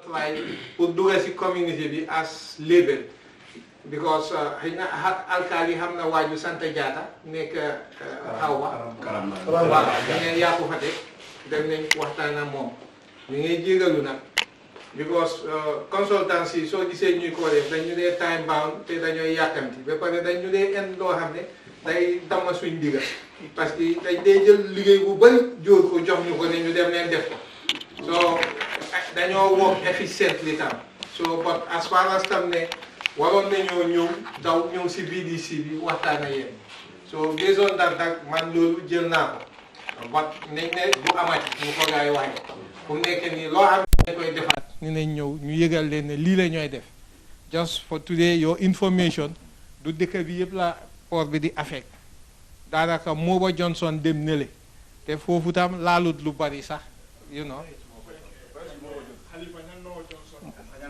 apply pour dugg si community bi as label because xëy na alkaali xam na waaju sant Jaata nekk Hawa waaw ñu yaa ko fa teg dem nañ waxtaan ak moom ñu ngi jégalu nag because consultancy soo gisee ñuy ko def dañu dee time bound te dañooy yàkkamti ba pare dañu dee en loo xam ne day dama suñ digga parce que dañ dee jël liggéey bu bëri jóor ko jox ñu ko ne ñu dem leen def ko so dañoo work efficiently tam so but as far as tam ne waroon nañoo ñëw daw ñëw si BDC bi waxtaan ak yéen so based on that nag man loolu jël naa ko but nañ ne bu amati ñu ko gaay waxee fu mu nekk nii loo xam ne dañ koy defaat ñu nañ ñëw ñu yëgal leen ne lii la ñooy def just for today your information du dëkk bi yëpp la port bi di affect daanaka Moba Johnson dem nele te foofu tam laalut lu bari sax you know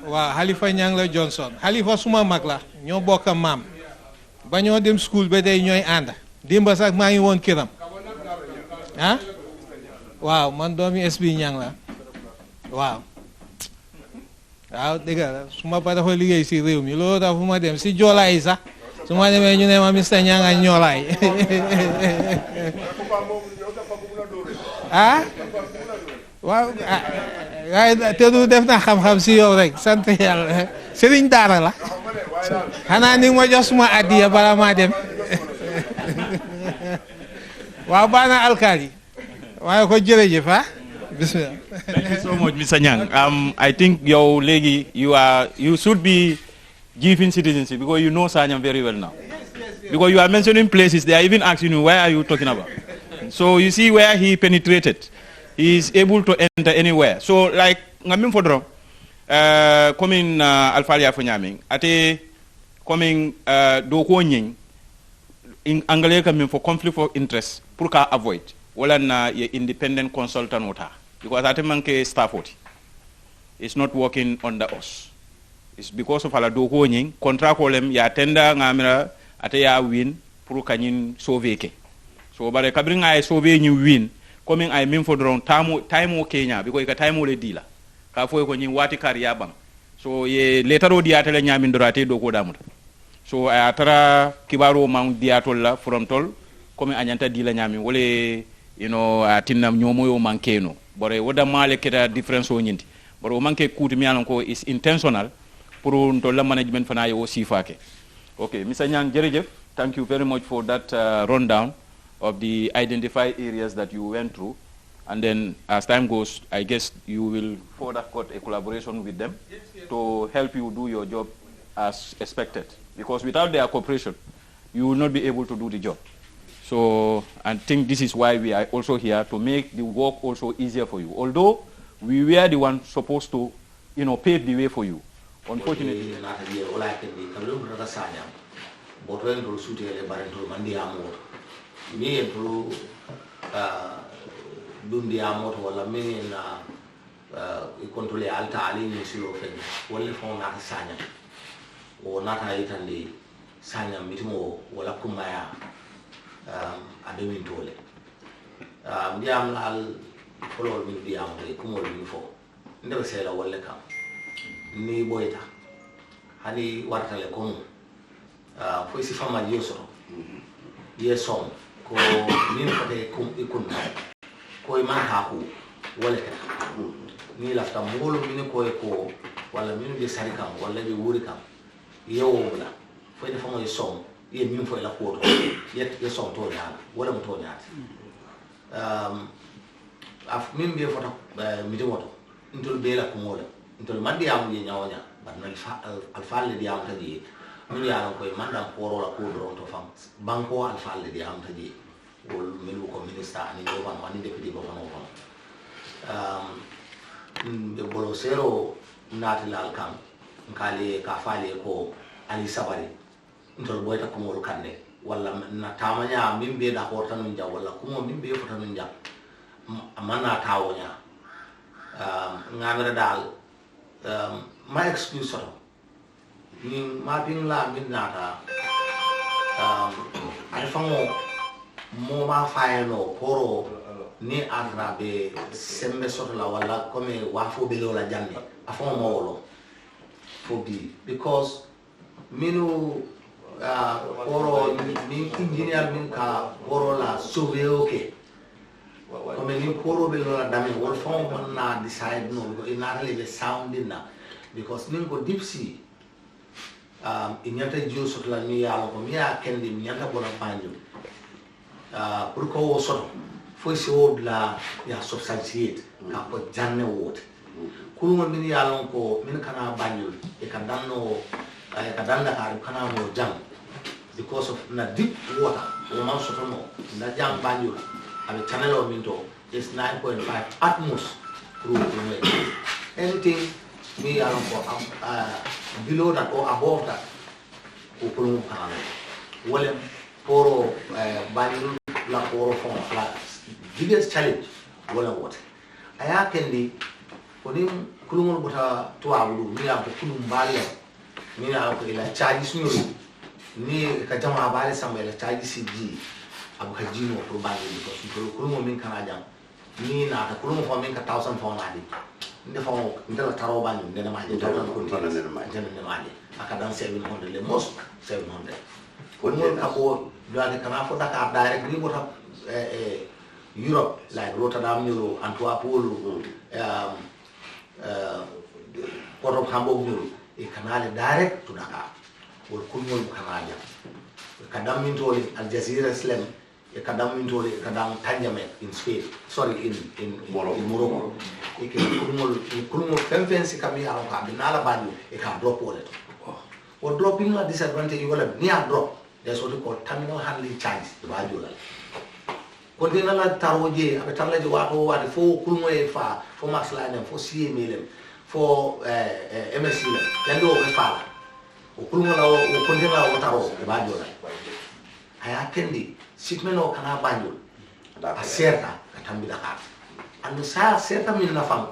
waaw Halifa Ñang la Johnson Halifa suma mag la ñoo bokk maam ba ñoo dem school ba tey ñooy ànd démba sax maa ngi woon këram ah waaw man doomi SB Ñang la waaw dëgg la suma pa dafa liggéey si réew mi loolu tax fu ma dem si joolaay yi sax su ma demee ñu ne ma Mr Ñang a ñoolaay waaw waaye te du def na xam-xam si yow rek sant yàlla sëriñ daara la xanaa ni ma jox suma addiya bala maa dem waaw baax na alkaali waaye ko jërëjëf bismillah. Thank you so much, Mr. Nyang. I think your lady, you should be giving citizenship because you know Sanyang very well now. Because you are mentioning places, they are even asking you, where are you talking about? So you see where he penetrated. He is able to enter anywhere. So like, ngamin fodro, coming alfalia fonyaming, ate coming doko nying, in Anglia coming for conflict of interest, pour ka avoid. Wala na ye independent consultant wota. Because ate manke staff woti. It's not working under us. It's because of ala doko nying, contract kolem ya tenda ngamira ate ya win pour kanyin sauver ke. So bare kabring ay sauver ni win. Coming I mean for drone time Kenya because ka time le dila ka fo ko nyi wati kariya bang so ye letaro diata le nyami ndorate do ko damuta so I atara kibaro mang diatol la from tol comme anyanta dila nyami wole you know atinam nyomo yo mankeno bore woda male keta difference o nyinti bore o manke kuti mi alan ko is intentional pour to la management fana yo sifake. Okay, Mr. Nyang jerejef, thank you very much for that rundown of the identified areas that you went through, and then as time goes, I guess you will further cut a collaboration with them to help you do your job as expected. Because without their cooperation, you will not be able to do the job. So I think this is why we are also here to make the work also easier for you. Although we were the ones supposed to, you know, pave the way for you. Unfortunately. Me through dundi amot wala me na controle alta ali ni silo fen wala fon na sanya o na ta itande sanya mitimo wala kumaya ademin tole ndiam lal folol min diam re kumol min fo ndebe sela wala kam ni boyta hani wartale ko fo si fama yoso yeson ko min fate kum ikun ko man haku wala ka ni lafta molo min ko wala min be sarikam wala be wurikam yewla fo de famo yeson ye min fo la ko to yet yeson to dal wala mo to nyaati af min be foto mi moto intol be la ko mola intol mandi am ye nyawanya ban al falle di am tadi min yaran koy mandam poro la ko do to fam banko al falle di am tadi wol melu ko minister ani do ban ani deputy ko fano be bolo sero natilal kam kale ka faale ko ali sabari ntol boyta ko mol kande wala na tamanya min be da horta nun ja wala ko min be fota nun ja amana tawonya ngamira dal ma excuse so ni mapping la min nata alfango mo ma faeno poro ni atra be sembe soto la wala comme wafo be lola janne afon mawolo fobi because minu oro min engineer min ka oro la surveyor ke comme ni koro be lola dami wol fon na decide no ina le sound na because nin go deep sea inyata jiyo soto la mi yalo ko mi ya kendi mi nyanta bona banjo pour ko wo soto foi se odla ya substantiate ka ko janne wote kulmo min yalon ko min kana banjul e ka danno ka danda ka kana mo jang because of na deep water o man soto no na jang banjul abe channel o min to is 9.5 atmos through anything me yalon ko below that or above that ko kulmo kana wala poro banjul la poro fon la biggest challenge wala what aya kendi koni kulumul buta tuwabu mi ya ko kulum bale mi na ko ila charge sunu ni ka jama bale samba ila charge cg abu ka jino ko bale ko kulum min kana jam ni na ka kulum fo min ka 1000 fo na di nde fo ndela taro banyu ndena ma je 1000 ko ndena ma je aka dan 700 le most 700 ko ni ka ko dane kana fo Dakar direct ni buta Europe, like Rotterdam, Antwerp, Port of Hamburg, a canal direct to Dakar, or Kumul Canada. Kadam into Al Jazeera Slam, a Kadam into Kadam Tanjamet in Spain, sorry, in Morocco. A Kumul Fenfensi Kamia, Binala Badu, a can drop wallet. Or dropping a disadvantage, you will have near drop. That's what we call terminal handling charge, the value. Container la taroje abe talla je wato wade fo kulmo e fa fo max line fo CM lem fo MSC lem yando be fa o kulmo la o container o taro e ba jola aya kendi sitmeno kana banjul a serta katambi Dakar and sa serta min na fam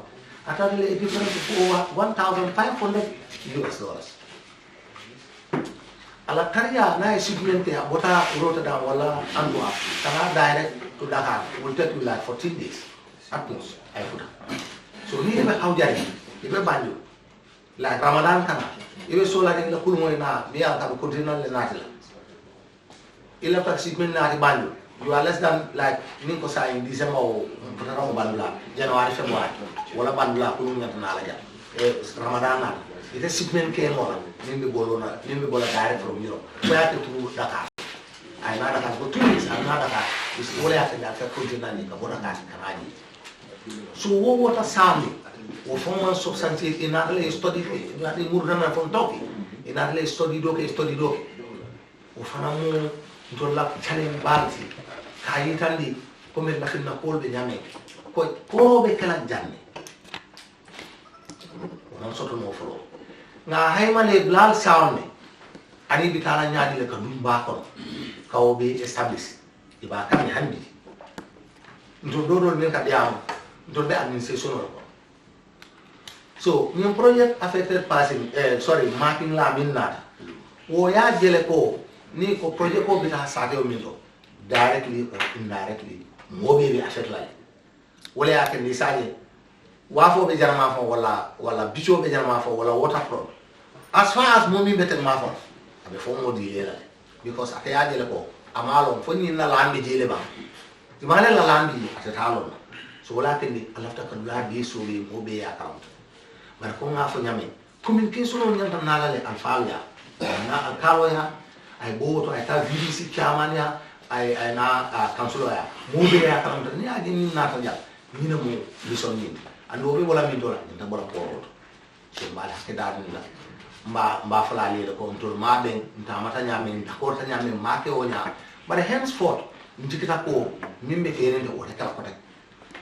atale e difference for 1500 US dollars ala kariya na shipment ya bota Rotterdam wala Antwerp kana direct to Dakar will take you like 14 days at most I put so ni ebe hawjari ebe banjo like Ramadan kana ebe sola ni la kulmo na mi an ka continue le natila ila tak shipment na ti banjo you are less than like nin ko sa in December o patara mo bandula January February wala bandula kulmo nyata na la ja e Ramadan na ite shipment ke mo nimbe bola direct from Europe where to Dakar I nada ka go 2 weeks another ka is wala ate da ka continue ni ka bona ka kanaji so wo wata sami wo formal substantive in another study na ni murna from toki in another study do wo fana mo to la challenge balti kayi tandi ko men la na pol be nyame ko be kala janne non soto no folo nga haymale blal sawne ani bitala nyaadi le ka dumba ko kawo be establish iba kam handi ndo do men ka diam ndo be administration ko so ñom project affected passing mapping la min nata wo ya jele ko ni ko project ko bita sate o min do directly or indirectly mo be affect la wala ya ke ni saje wafo be jarama fo wala bicho be jarama fo wala waterfront as far as mo mi betel ma fo abe fo mo di lela because akaya jele ko amalo fo ni na lambi jele ba imale la lambi atatalo so wala ke ni alafta kan la di so be mo be account bar ko nga fo nyame communication on nyanta nala le alfawya na alkalo ya ay boto ay ta VDC chairman ya ay na councilor ya mo be account ni adi ni na ta ja ni na mo bison ni ando be wala min dola nta bola poro so mala ke da ni la mba fala le ko ntol ma ben nta mata nyame nta ko ta nyame ma ke onya but henceforth njikita ko mimbe fere de wala kala ko tek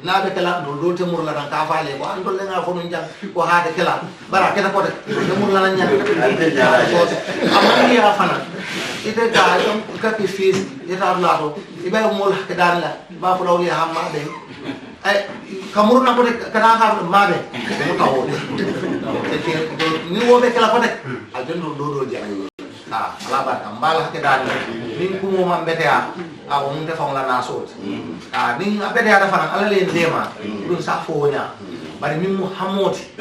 na be kala do te murla dan ka faale ko andol le nga fo non jang ko haade kala bara keta ko tek de murla la nyam amani ya fana ite ga ka ke fis ita la do ibe mo la ke dan la ba fo lawli hamma be ay kamuru na ko kana ka ma be ko tawo ni wo be kala ko tek al jendo do je ala ba mbala ke dan min ko mo mambete a won te fon la na so ning abede ada fana ala le ndema dun sa fonya bari min mu hamoti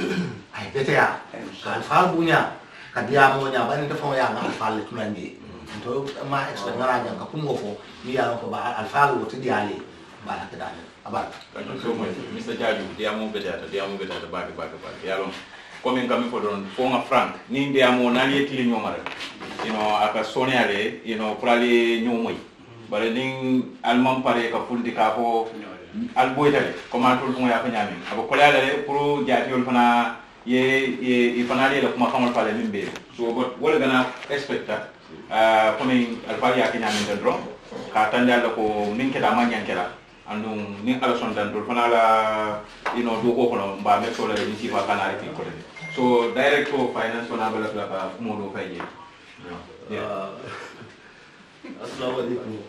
ay bete ya kan fal bunya kadia mo nya bani defo ya ngal fal tunandi to ma expect ngara nya ka kumo fo mi ya ko ba al fal wo tidi ali bala ka dal abal so much Mr. Jaju dia mo beta bag yalo comme ngam ko don fo nga frank ni dia mo na yetli nyomare aka soniale prali nyomoy bare ning almam pare ka fuldi ka ko al boydale comment to mo ya fa nyami aba ko lale pour jaati yol fana ye fana le kuma kamal pale mimbe so but wala gana expecta comme al pare ya nyami den ro ka tandal ko min ke da manyan kala anu ni ala son dan dol fana la do ko kono ba me so la ni ci fa kana rek ko so director of finance on abala ka mo do fay Assalamualaikum.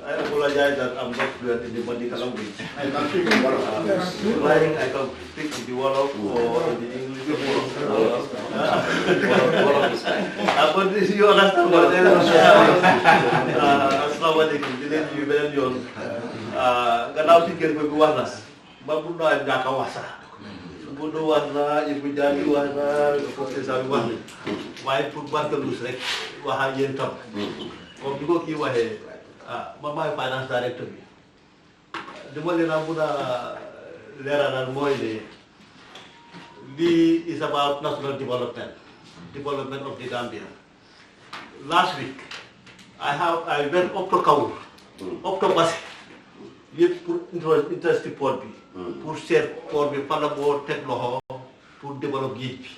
I apologize that I'm not fluent in the Mandinka language. I can speak in Wolof. I can speak in the Wolof or in the English. Wolof is fine. But this you understand what I am. Assalamualaikum. Dile ni belen yon. Gannaaw ci kër bi wax na. Ba bu no ay ñaka wasa. Bu do wax na ibu jali wax na ko ci sa wax ni. Waaye pour barkelus rek waxa yeen tam. Comme bi ko ki waxe Mama finance director bi dama leen a mun a leeralal mooy ne lii is about national development of the Gambia. Last week I went up to Kaur up to Basse yëpp pour interest port bi pour seet port bi fan la moo teg loxo pour développer géej bi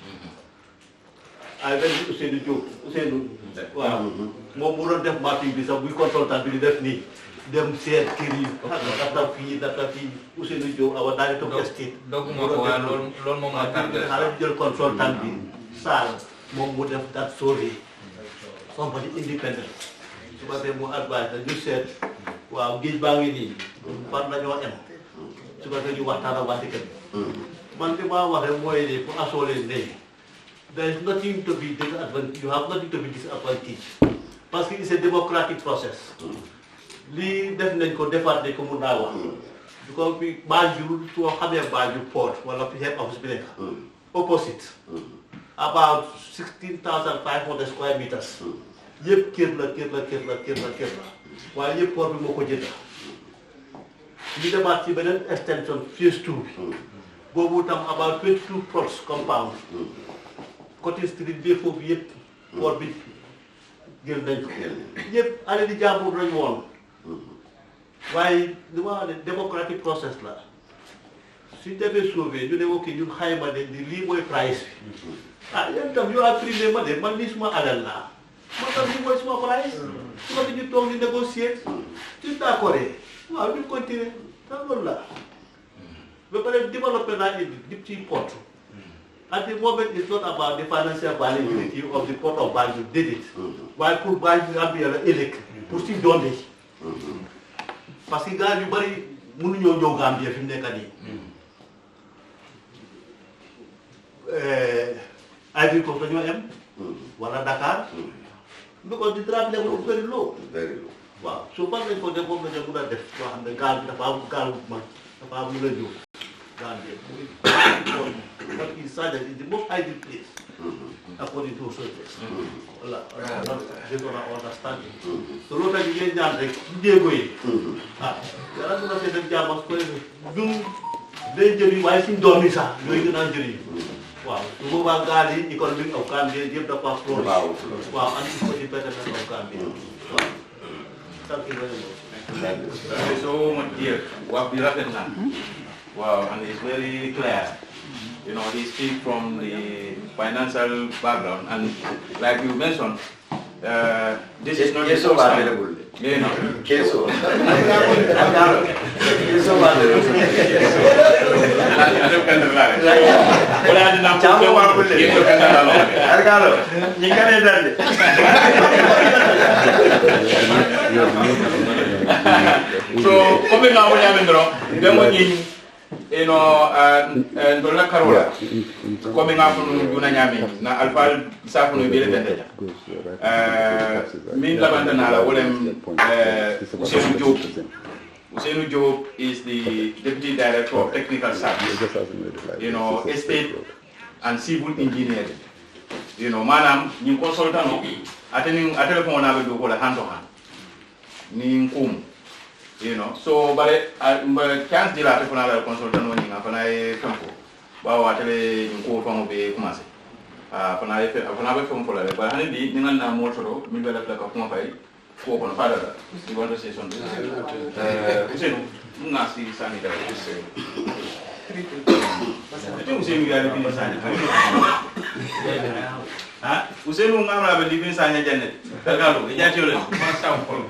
I went to Ousseynou waaw moom mu doon def mapping bi sax buy consultant bi di def nii dem seet kër yi data fii Ousseynou Diop awa daal di toog estate doguma ko waaye loolu moom la tardé xaaral jël consultant bi Saal moom mu def that survey somebody independent su ko defee mu advice la ñu seet waaw géej baa ngi nii fan la ñoo em su ko defee ñu waxtaan ak waa dëkk bi man li ma wax rek mooy ne pour assurer ne there is nothing to be disadvantaged. You have nothing to be disadvantaged. Parce que it's a democratic process. Li def nañ ko defaat nañ ko mun naa wax. Because bi Banjul soo xamee Banjul port wala fi head office bi nekk. Opposite. About 16,500 square meters. Yëpp kër la. Waaye yëpp port bi moo ko jënd. Li demaat ci beneen extension phase 2 bi. Boobu tam about 22 plots compound. Côté street bi foofu yëpp port bi jël nañ ko yëpp ale di jàmbur lañ woon waaye li ma wax ne démocratic process la suñ defee sauvé ñu ne ok ñun xayma ne ni lii mooy price bi yéen tam yow primé ma de man lii suma alal laa man tam lii mooy suma price su ko ñu toog ñu négocier suñ d'accord waaw ñu continuer tam loolu la ba pare développé naa indi dip ci port at the moment, it's not about the financial viability of the port of Banjul did it. Why could Banjul be elect? Pushing donde. Parce que gars yu bari mënu ñoo ñëw Gambia fi mu nekk nii. Agriculture ñoo am. Wala Dakar. Because the traffic level is very low. Waaw su fan lañ ko def moom la ñu mën a def soo xam ne gaal bi dafa am gaal bu mag dafa am lu la jóg. But inside is the most ideal place, according to researchers. Based on our understanding. So, what I get done, like, they go in. There are some of the Jamas doing the wise in Domisa, doing an injury. Wow, to move a garden, economic of Gambia, give the passport. Wow, and it's for the betterment of Gambia. Thank you very much. Thank you so much, dear. What we reckon now? Wow, and it's very clear. He speaks from the financial background, and like you mentioned, this is not the first time. Queso. So, coming out with you know dolla karola ko mi ngafo no duna nyami na alfal safo no bele bende min labanda na la wolem Ousseynou Diop is the Deputy Director of Technical Service, you know, Estate and Civil Engineering. You know, manam, ni consultant no, atele ko na be do ko la hand to hand. Ni kum, you know. So but chance de la te ko na la consultant no ni ngafana e kampo. Ba wa atele ni ko famo be commencer. Fana be famo ko la ba hani di ni na mo toro mi be la ka ko fay. Ko kono fada da you want to say something Ousseynou nga si sani da Ousseynou ya libi sani ha Ousseynou nga ma be libi sani janne tagalo e jati ole ma sa ko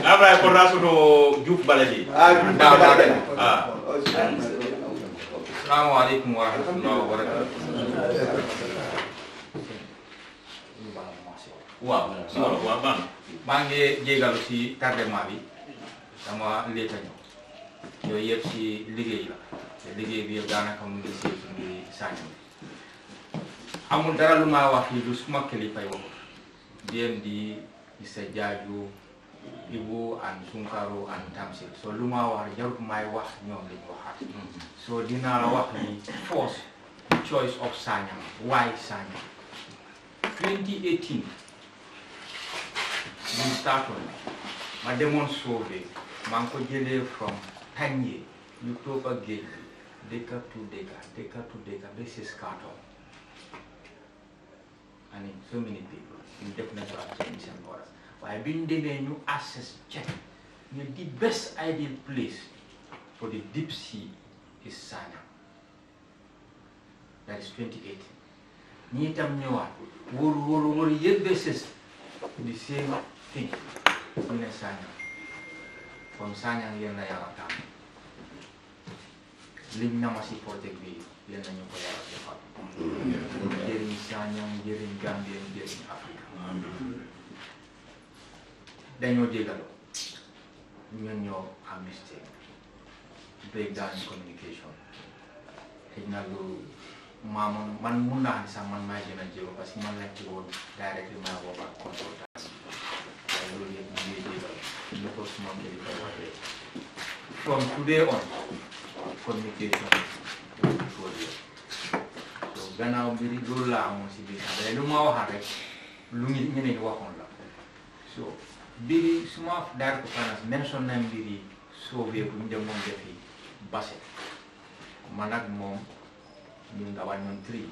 Abra ko rasu do Diouf Balaji Assalamu alaikum wa rahmatullahi wa barakatuh. wa ban Mangi jégalu ci tardement bi dama léta ñëw yooyu yëpp ci liggéey la te liggéey bi yëpp daanaka mu ngi ci Sanyang amul dara lu ma wax fii lu suma kilifa yi wax dem di Issa Jaaju Ibu and Sunkaru and Tamsir so lu ma wax jarut may wax ñoom li ñu waxaat so dinaa la wax ni force choice of Sanyang why Sanyang 2018 we started ma demoon sauvé maa ngi ko jëlee from Tanje ñu toog a géej dëkka to dëkka ba Siskato and so many people ñu def nañu ak seen boras waaye bi ñu demee ñu assess check ñu the best ideal place for the deep sea is Sanyang that is 2018 ñi itam ñëwaat wóor yëpp ba sës the same thing ñu ne Sanyang kon Sanyang yéen la yàlla tànn liñ nama si project bi yéen nañu ko yàlla defal njëriñ Sanyang njëriñ Gambie njëriñ Afrique dañoo jégaloo ñun ñoo am mistake breakdown in communication xëy na lu man mun naa ni sax man maay gën a jéego parce que man lañ ci woon directement maa boobu ak consultant waaye loolu yëpp ñu ngi jégaloo ñu ko suma kilifa waxee from today on communication so gannaaw mbiri loolu laa amoon si biir sax lu ma waxaat rek lu ñeneen waxoon la so mbiri suma direct finance mention na mbiri sauvé bu ñu demoon defi base man ak moom ñun nga wañ ñun 3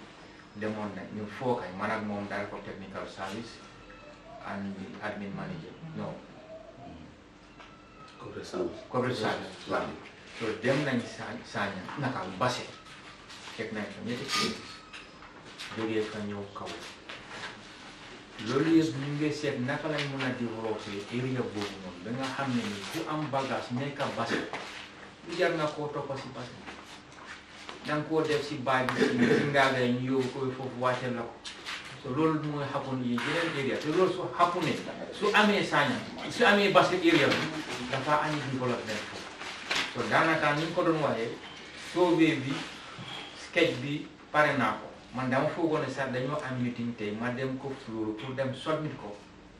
demoon na ñun 4 kay man ak moom director technical service and admin manager no corporate service so dem nañ Sanyang naka base teg nañ fa ñetti kii jógee fa ñëw kaw loolu yëpp ñu ngi seet naka lañ mën a développer area boobu noonu ba nga xam ne ni ku am bagage nekk a base lu jar nga koo toppa si base danga koo def si baay bi si ngaagay ñu yóbbu ko foofu wàcce la ko so loolu mooy happen yi yeneen area te loolu su happenee su amee Sanyang su amee base area bi dafa ani développement foofu so daanaka ni ñu ko doon waxee sauvé bi sketch bi pare naa ko man dama foogoon ne sax dañoo am meeting tey ma dem ko flóoru pour dem submit ko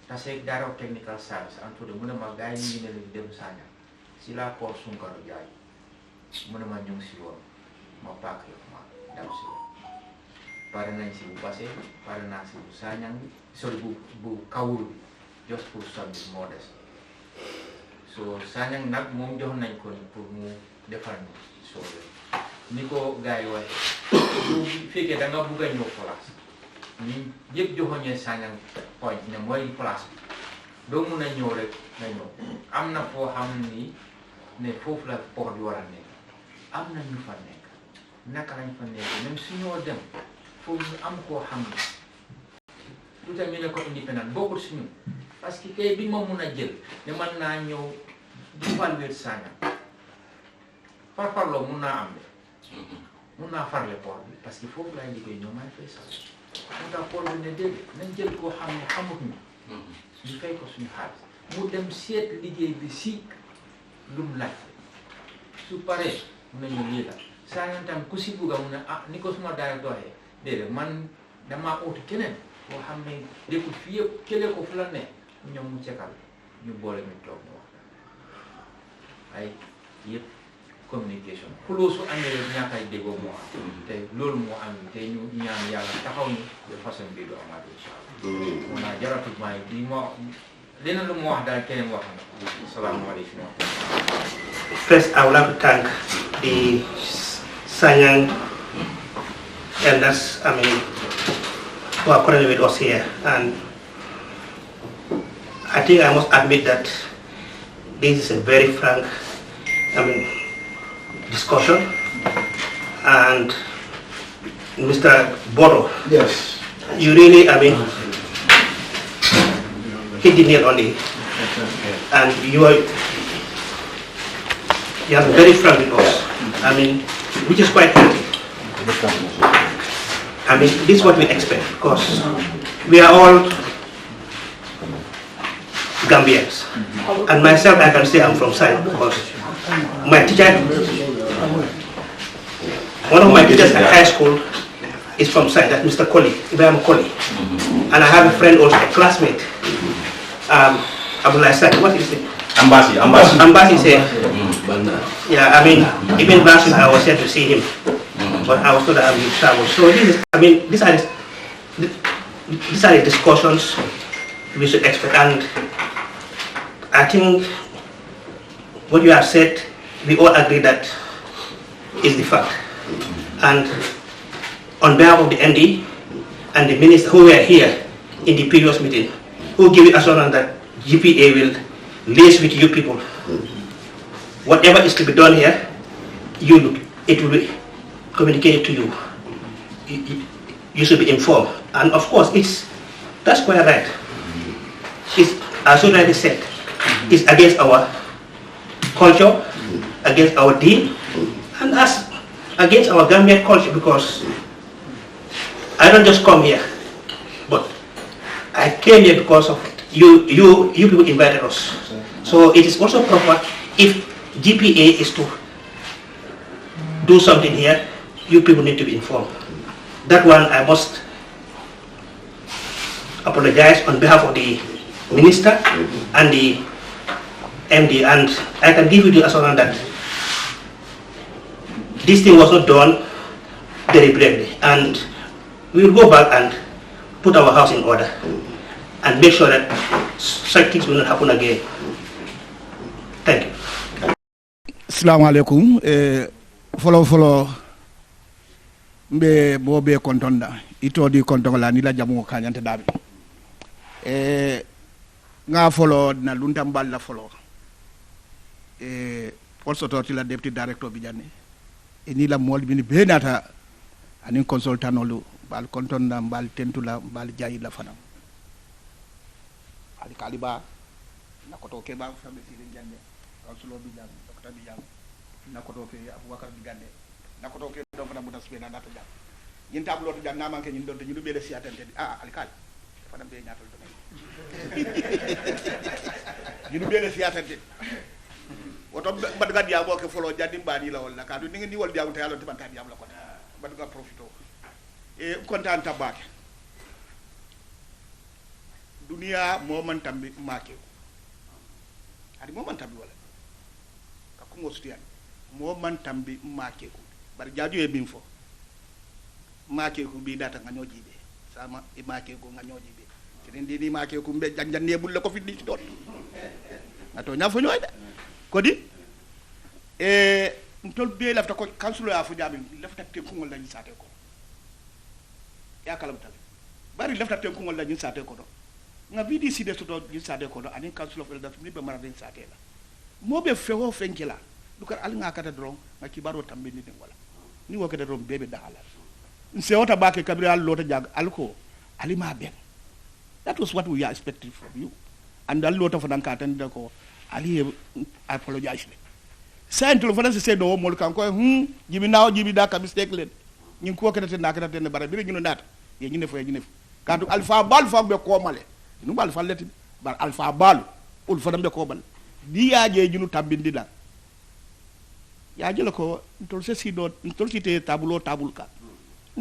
taseeg dara technical service en tout de mu ne ma gars yi ñu ngi ne leen dem Sanyang si la port Sunkaru jaay mu ne ma ñu ngi si woon ma paak yo ma dem si woon pare nañ si bu passé pare naa si bu Sanyang bi sorry bu Kawuru bi just pour submit moo des so Sanyang nag moom jox nañ ko pour mu defal ñu sauvé ni ko gars yi waxee bu fekkee da nga bugg a ñëw place ñi yëpp joxoñee Sanyang point ne mooy place bi doo mun a ñëw rek nga ñëw am na foo xam ni ne foofu la port bi war a nekk am na ñu fa nekk naka lañ fa nekk même su ñoo dem foofu ñu am koo xam ne lu tax ñu ne ko indépendant bokkul suñu parce que tey bi ma mun a jël ne man naa ñëw di evaluer Sanyang farfarloo mun naa am de mun naa farle port bi parce que foofu laay liggéey ñoo may fay sax moo tax port bi ne déedéet nañ jël koo xam ne xamut ñu fay ko suñu xaalis mu dem seet liggéey bi si lu mu laaj su paree mun nañu lii la Sanyang tam ku si bugga mu ne ah ni ko suma daay doxee déedéet man damaa uti keneen boo xam ne dékkul fii yëpp kële ko fu la ne ñoom mu cekal ñu boole ñu toog ñu wax ay yëpp communication xuloo su amee rek ñaakay déggoo moo am te loolu moo am te ñu ñaan yàlla taxaw ñu de façon bii du amaat incha allah mun naa jaratul maa yi di moo leneen lu mu wax daal keneen wax na salaamaaleykum. First, I would like to thank the Sanyang elders, who are currently with us here. And I think I must admit that this is a very frank, discussion. And Mr. Boro, Yes. you really, hit the nail on it. And you are very frank with us. Which is quite healthy. This is what we expect, because we are all Gambians. And myself, I can say I'm from Sanyang, because my teacher, one of my teachers at high school is from Sanyang, that's Mr. Koli, Ibrahim Koli. And I have a friend also, a classmate, Abdullah Saki, what is it? Ambassi said, yeah, even last week I was here to see him, but I was told that I will travel. So these are the discussions we should expect, and I think what you have said, we all agree that is the fact. And on behalf of the MD and the minister who were here in the previous meeting, who give you assurance that GPA will liaise with you people. Whatever is to be done here, it will be communicated to you. You should be informed. And of course, that's quite right. It's, as already said, it's against our culture, against our deen, and against our Gambian culture, because I don't just come here, but I came here because of you people invited us. So it is also proper, if GPA is to do something here, you people need to be informed. That one I must apologize on behalf of the minister and the MD, and I can give you the assurance that this thing was not done deliberately, and we will go back and put our house in order and make sure that such things will not happen again. Thank you. Assalamu alaikum. Follow mbe bobe kontonda ito di kontonga ni la jamu kanyante dabi nga follow na lunta mballa follow also to la deputy director bi janne ni la mol bi ni benata ani consultant lu bal kontonda mbal tentula mbal jayi la fanam ali kaliba nakoto ke ba fambe ci janne consulo bi janne docteur bi janne nakoto ke abubakar bi gande nakoto ke do fana mutas be na data jam yin tablo to jam na manke ñin don te ñu do bele ci atante alkal dafa dem be ñaatal do ñu do bele ci atante woto bad ga diam ko folo jaddim bani la wala ka do ni ngi wol diam te yalla tibanta diam la ko bad ga profito e kontaan tabake dunia mo man tambi make adi mo man tambi wala ka ko mo stiyan mo man tambi make ko bar jaaju e bim fo make ko bi data nga ñoji be sama e make ko nga ñoji be ten di make ko be janjane bul la ko fi di ci dot ato ñam fo ñoy de ko di ntol be lafta ko kansulo ya fu jabi lafta te ko ngol la ñu saté ko ya kalam tal bari lafta te ko ngol la ñu saté ko do nga vidi si de to ñu saté ko do ani kansulo fel da ni be mara den saté la mo be fewo fenkila dukar al nga kata dron nga kibaro tambe ni wala ni wo kata dron bebe dahala nse wota bake kabira al lota jag alko alima ben. That was what we are expecting from you, and al lota fadan ka tan ko ali apologize saint lo fana se do mo kan ko jibi nawo jibi da ka mistake len ñing ko kete na kete ne bare bi ñu nata ye ñu ne fo kantu alpha bal fam be ko male nu bal falleti bar alpha bal ul fana be ko bal di yaaje ñu tambindi da yaaje la ko tol se si do tol si te tableau ka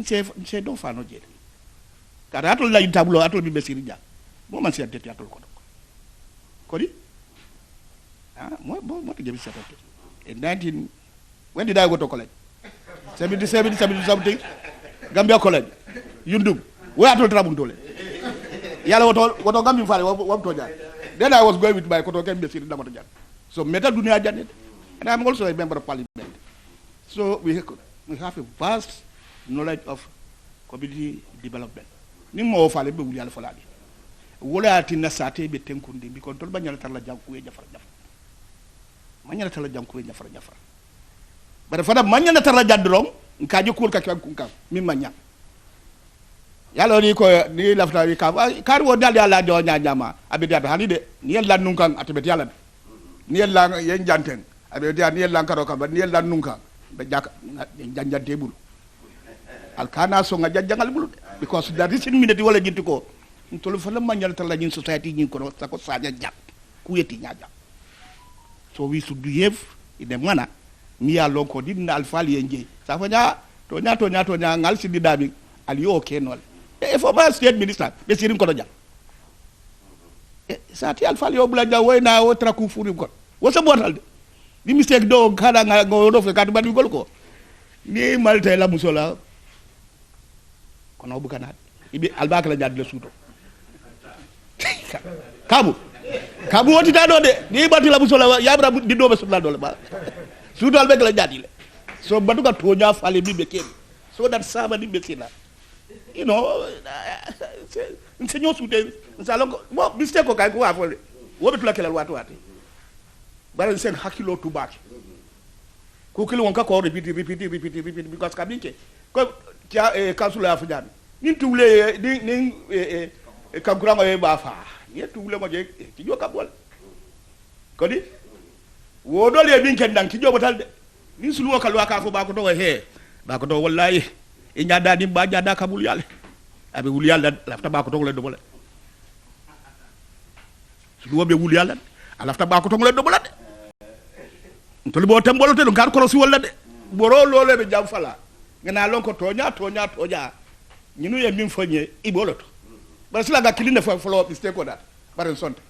c'est do fa no je kada atol la tableau atol bi be siri ja mo man se tete atol ko di mo to jebi sa tete in 19 when did I go to college 77 something Gambia college yundum we atol trabun dole yalla woto gambi faale wam to jaan then I was going with my koto ken be siri dama to jaan so meta dunia jaan and I'm also a member of parliament so we have a vast knowledge of community development ni mo faale be wuli yalla falaade wala tinna sate be tenkundi bi kon tol banyal tar la janku e jafar manyala tar la janku e jafar bare fada manyala tar la jaddrom ka jokul ka kan kun min manya yalla ni ko ni lafta wi ka kar wo dal yalla do nyama abi data hani de ni yalla nun kan atibet yalla ni yalla yen janten abi dia ni yalla karo ka ba ni yalla nun kan be jak janjante bul alkana so nga jangal bul because that is in minute wala jinti ko ntolu fa la manyal tan la ñin society ñin ko sa ko saja jak ku yeti ñaja so we should behave in a manner mi ya lon ko dinna alfal yenje sa fa nya to nya ngal si di dabi al yo kenol e fo ba state minister be sirin ko do jak sa ti alfal yo bula ja wayna o traku furi ko wo sa botal de di mistake do kada nga go do fe kadu badu gol ko ni malte la musola kono bu kanat ibi albaka la jadle suto kabu woti ta do de ni batu la musola yabra di do be sudla do ba suto albe la jadile so batu ka tonya fale bi be ken so that saba di be kila you know nsenyo sute nsalongo mo mistake ko kay ko afole wo be tula kelal watu bara sen hakilo tubaki ko kilo wonka ko repeat because kabinke ko tia kansula afjani nin tuule nin kankurango e ba fa ye tuule mo je ti jo kabol ko di wo do le bin ken dan ti jo botal de nin sulu ko kalwa ka fo ba ko do he ba ko do wallahi e nyaada ni ba nyaada kabul yalla abe wul yalla lafta ba ko to le do bole sulu be wul yalla alafta ba ko to le do bole de ntoli bo tembolo te do gar ko si wala de boro lole be jam fala ngana lon ko tonya ñinu ye min foñe iboloto bara sila ga kilinde fo folo mistake ko dat bare sonte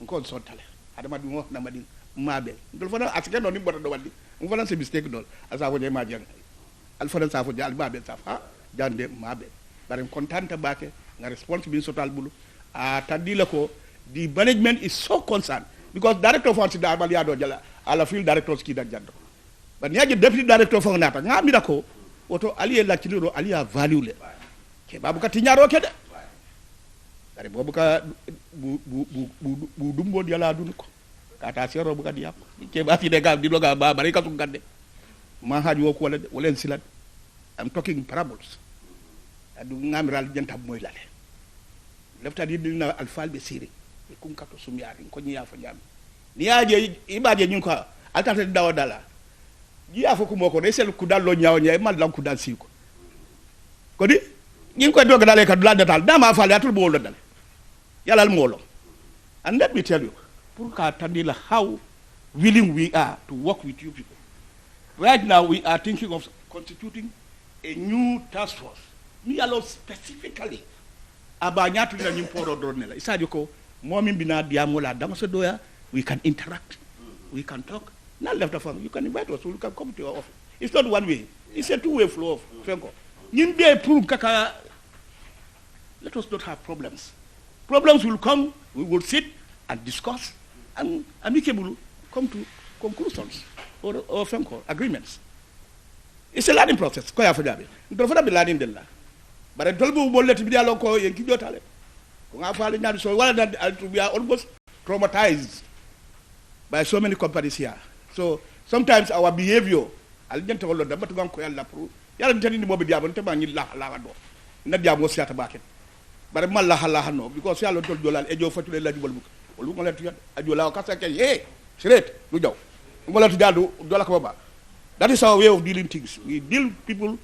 ko sontale adama dum wax na madi mabe dol fona asike non ni boto do waldi on fona se mistake dol asa fo je ma jang al fona sa fo jal mabe sa fa jande mabe bare contente bake nga responsibility total bulu a tadila ko the management is so concerned because director for da bal ya do jala ala field director ski da jando ba niaje deputy director fo nata ngami da ko oto aliye la kiliro aliya value le ke babu ka tinyaro ke de dari bobu ka bu dumbo yala dun ko kata sero bu ka diap ke ba fi de ga di loga ba bari ka su gande ma haji wo ko wala silat I'm talking parables adu ngamiral jenta moy lale lefta di dina alfal be siri kum ka to sumyari ko nyi ya fa jam ni yaje ibaje nyun ko altata dawa dala ji afo ko moko de sel ku dallo nyaaw nyaay mal lan ku dal siko ko di ngin ko doga dalé ka dal dal dama faale atul bo dal yalla al molo and let me tell you pour ka tandila how willing we are to work with you people right now we are thinking of constituting a new task force mi allo specifically abanyatu na nyimporo dronela isadio ko momin bina diamola dama so doya we can interact we can talk. Not left of you can invite us, so you can come to your office. It's not one way, it's a two-way flow of Franco. Let us not have problems. Problems will come, we will sit and discuss and amicably come to conclusions or Franco agreements. It's a learning process. Koya Fujabi. Don't be learning the but I told you, let me alone call you your talent. So we are almost traumatized by so many companies here. So sometimes our behavior al jenta wala da batu ganko yalla pro yalla tan ni mobe diabo te bangi la do na diabo siata baket bare mal la no because yalla tol dolal e jo fatule la jubal bu olu ngole tu ajola ka sa ke straight du jaw ngole tu jadu dola ko ba. That is our way of dealing things. We deal people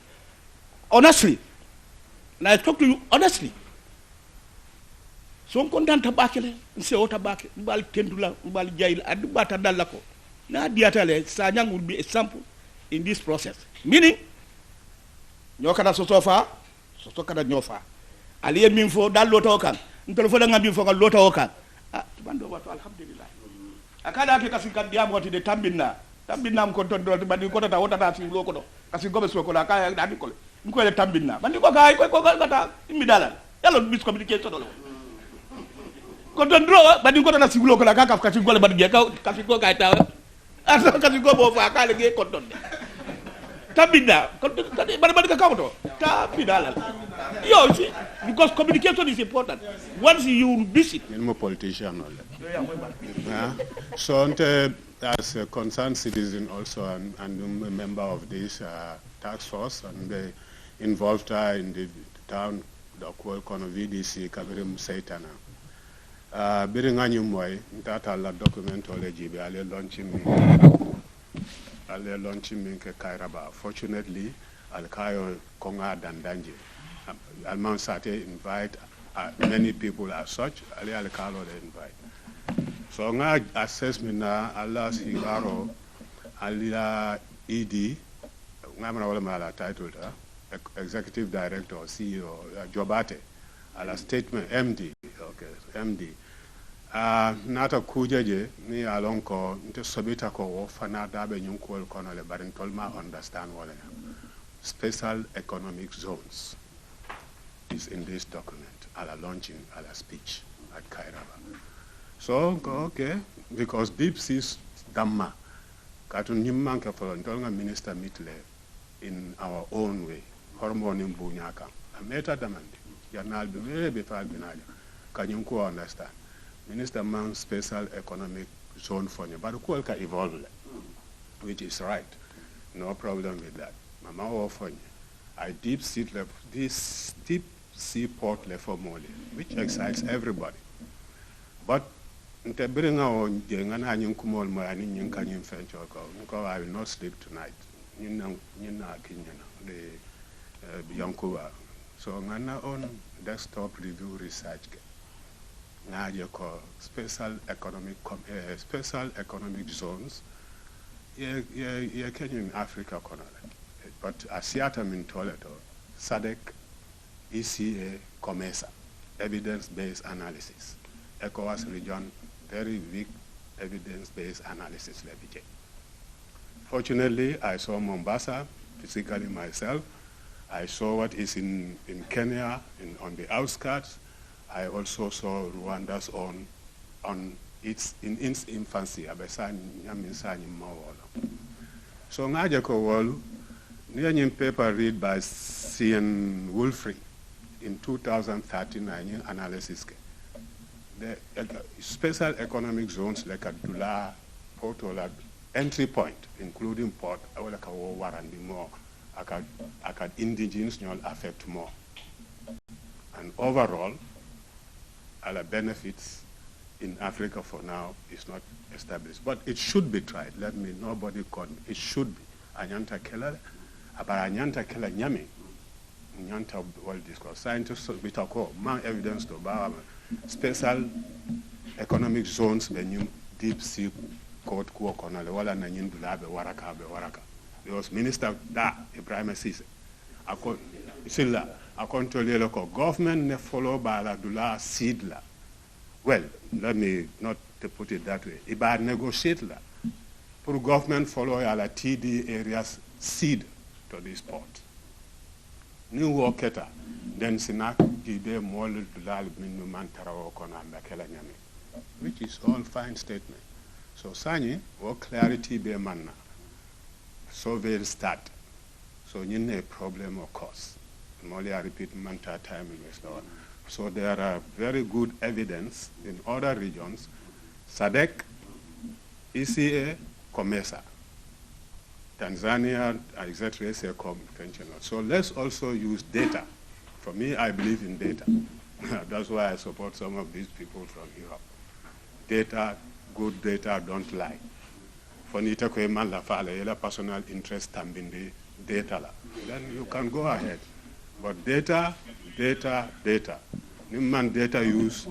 honestly. And I talk to you honestly. So kontan tabakele nse o tabake mbal tendula mbal jail adu bata dalako na diatale Sanyang will be a example in this process, meaning nyokata sosofa soso kada nyofa aliye min fo dal lota kan ntol fo da ngambi fo kan lota kan bando wato alhamdulillah akada ke kasi kan diamo de tambinna ko ton do bandi ko tata wota si loko do kasi gobe so ko la kaya dadi ko ko le tambinna bandi ko kay ko gata immi dalal yalla bis communication do ko don dro bandi ko tata si loko la ka kasi gole bandi ge kasi ko kay taw aso kasi go bo fa kala ge ko don tambinna ko bandi ka kawto tambinala yo see because communication is important. Once you visit I'm a politician so as a concerned citizen also and a member of this task force and involved in the town the kono VDC kabirim Saitana biringanyu moy tata la document ole jibe ale launching ke Kairaba. Fortunately alkayo konga dandanje Alman Sate invite many people as such ali alkalo they invite. So nga assessment na Allah sigaro alia ED nga mana wala mala title executive director or CEO Jobate ala statement MD okay MD nata kujeje ni alonko nte sobita ko wo fana dabe nyunkol kono le barin tolma understand wala special economic zones is in this document ala launching ala speech at Kairaba. So okay, because deep seas damma katun nyimmanka for ndolga minister mitle in our own way hormone mbunyaka ameta damandi yanal be fal binaja kanyum ko understand minister man special economic zone for you but ko ka evolve which is right, no problem with that mama offer I deep sea level this deep seaport level which excites everybody but nte biringa o jenga na nyin kumol mo ani nyin kanyim fencho ko I will not sleep tonight nyin na kinyana the Yankuba so ngana on desktop review research na je ko special economic zones ye Kenya in Africa kono but asiata min toledo SADC ECA COMESA evidence-based analysis ECOWAS region very weak evidence-based analysis level. Fortunately, I saw Mombasa physically myself. I saw what is in Kenya on the outskirts. I also saw Rwanda's on its infancy. So ngaje ko wolu niya paper read by C.N. Wolfrey in 2013 analysis. The special economic zones like Dula, Port Ola, entry point, including port, like war and more, indigenous affect more. And overall, our benefits in Africa for now is not established. But it should be tried. Nobody can, it should be. Anyanta Kela, about Anyanta Kela Nyami, Anyanta world discourse. Scientists, bitako, man evidence to Bahama. Special economic zones benyum deep sea court ko konale wala na nyindula be waraka because minister da Ibrahim Sise akon silla akon to le ko government ne follow ba la dula seed la well let me not to put it that way iba negotiate la pour government follow ala TD areas seed to this port new worketa then sinak gibe mol dulal min mantara o kona mbakela nyame which is all fine statement so sani wo clarity be manna so very start so nyine problem of course only I repeat manta time in restore so there are very good evidence in other regions SADC ECA COMESA Tanzania exactly as a conventional. So let's also use data. For me, I believe in data. That's why I support some of these people from Europe. data, good data don't lie. Fonita ko man la fale, yela personal interest tambindi data la. Then you can go ahead. But data. Nimman data use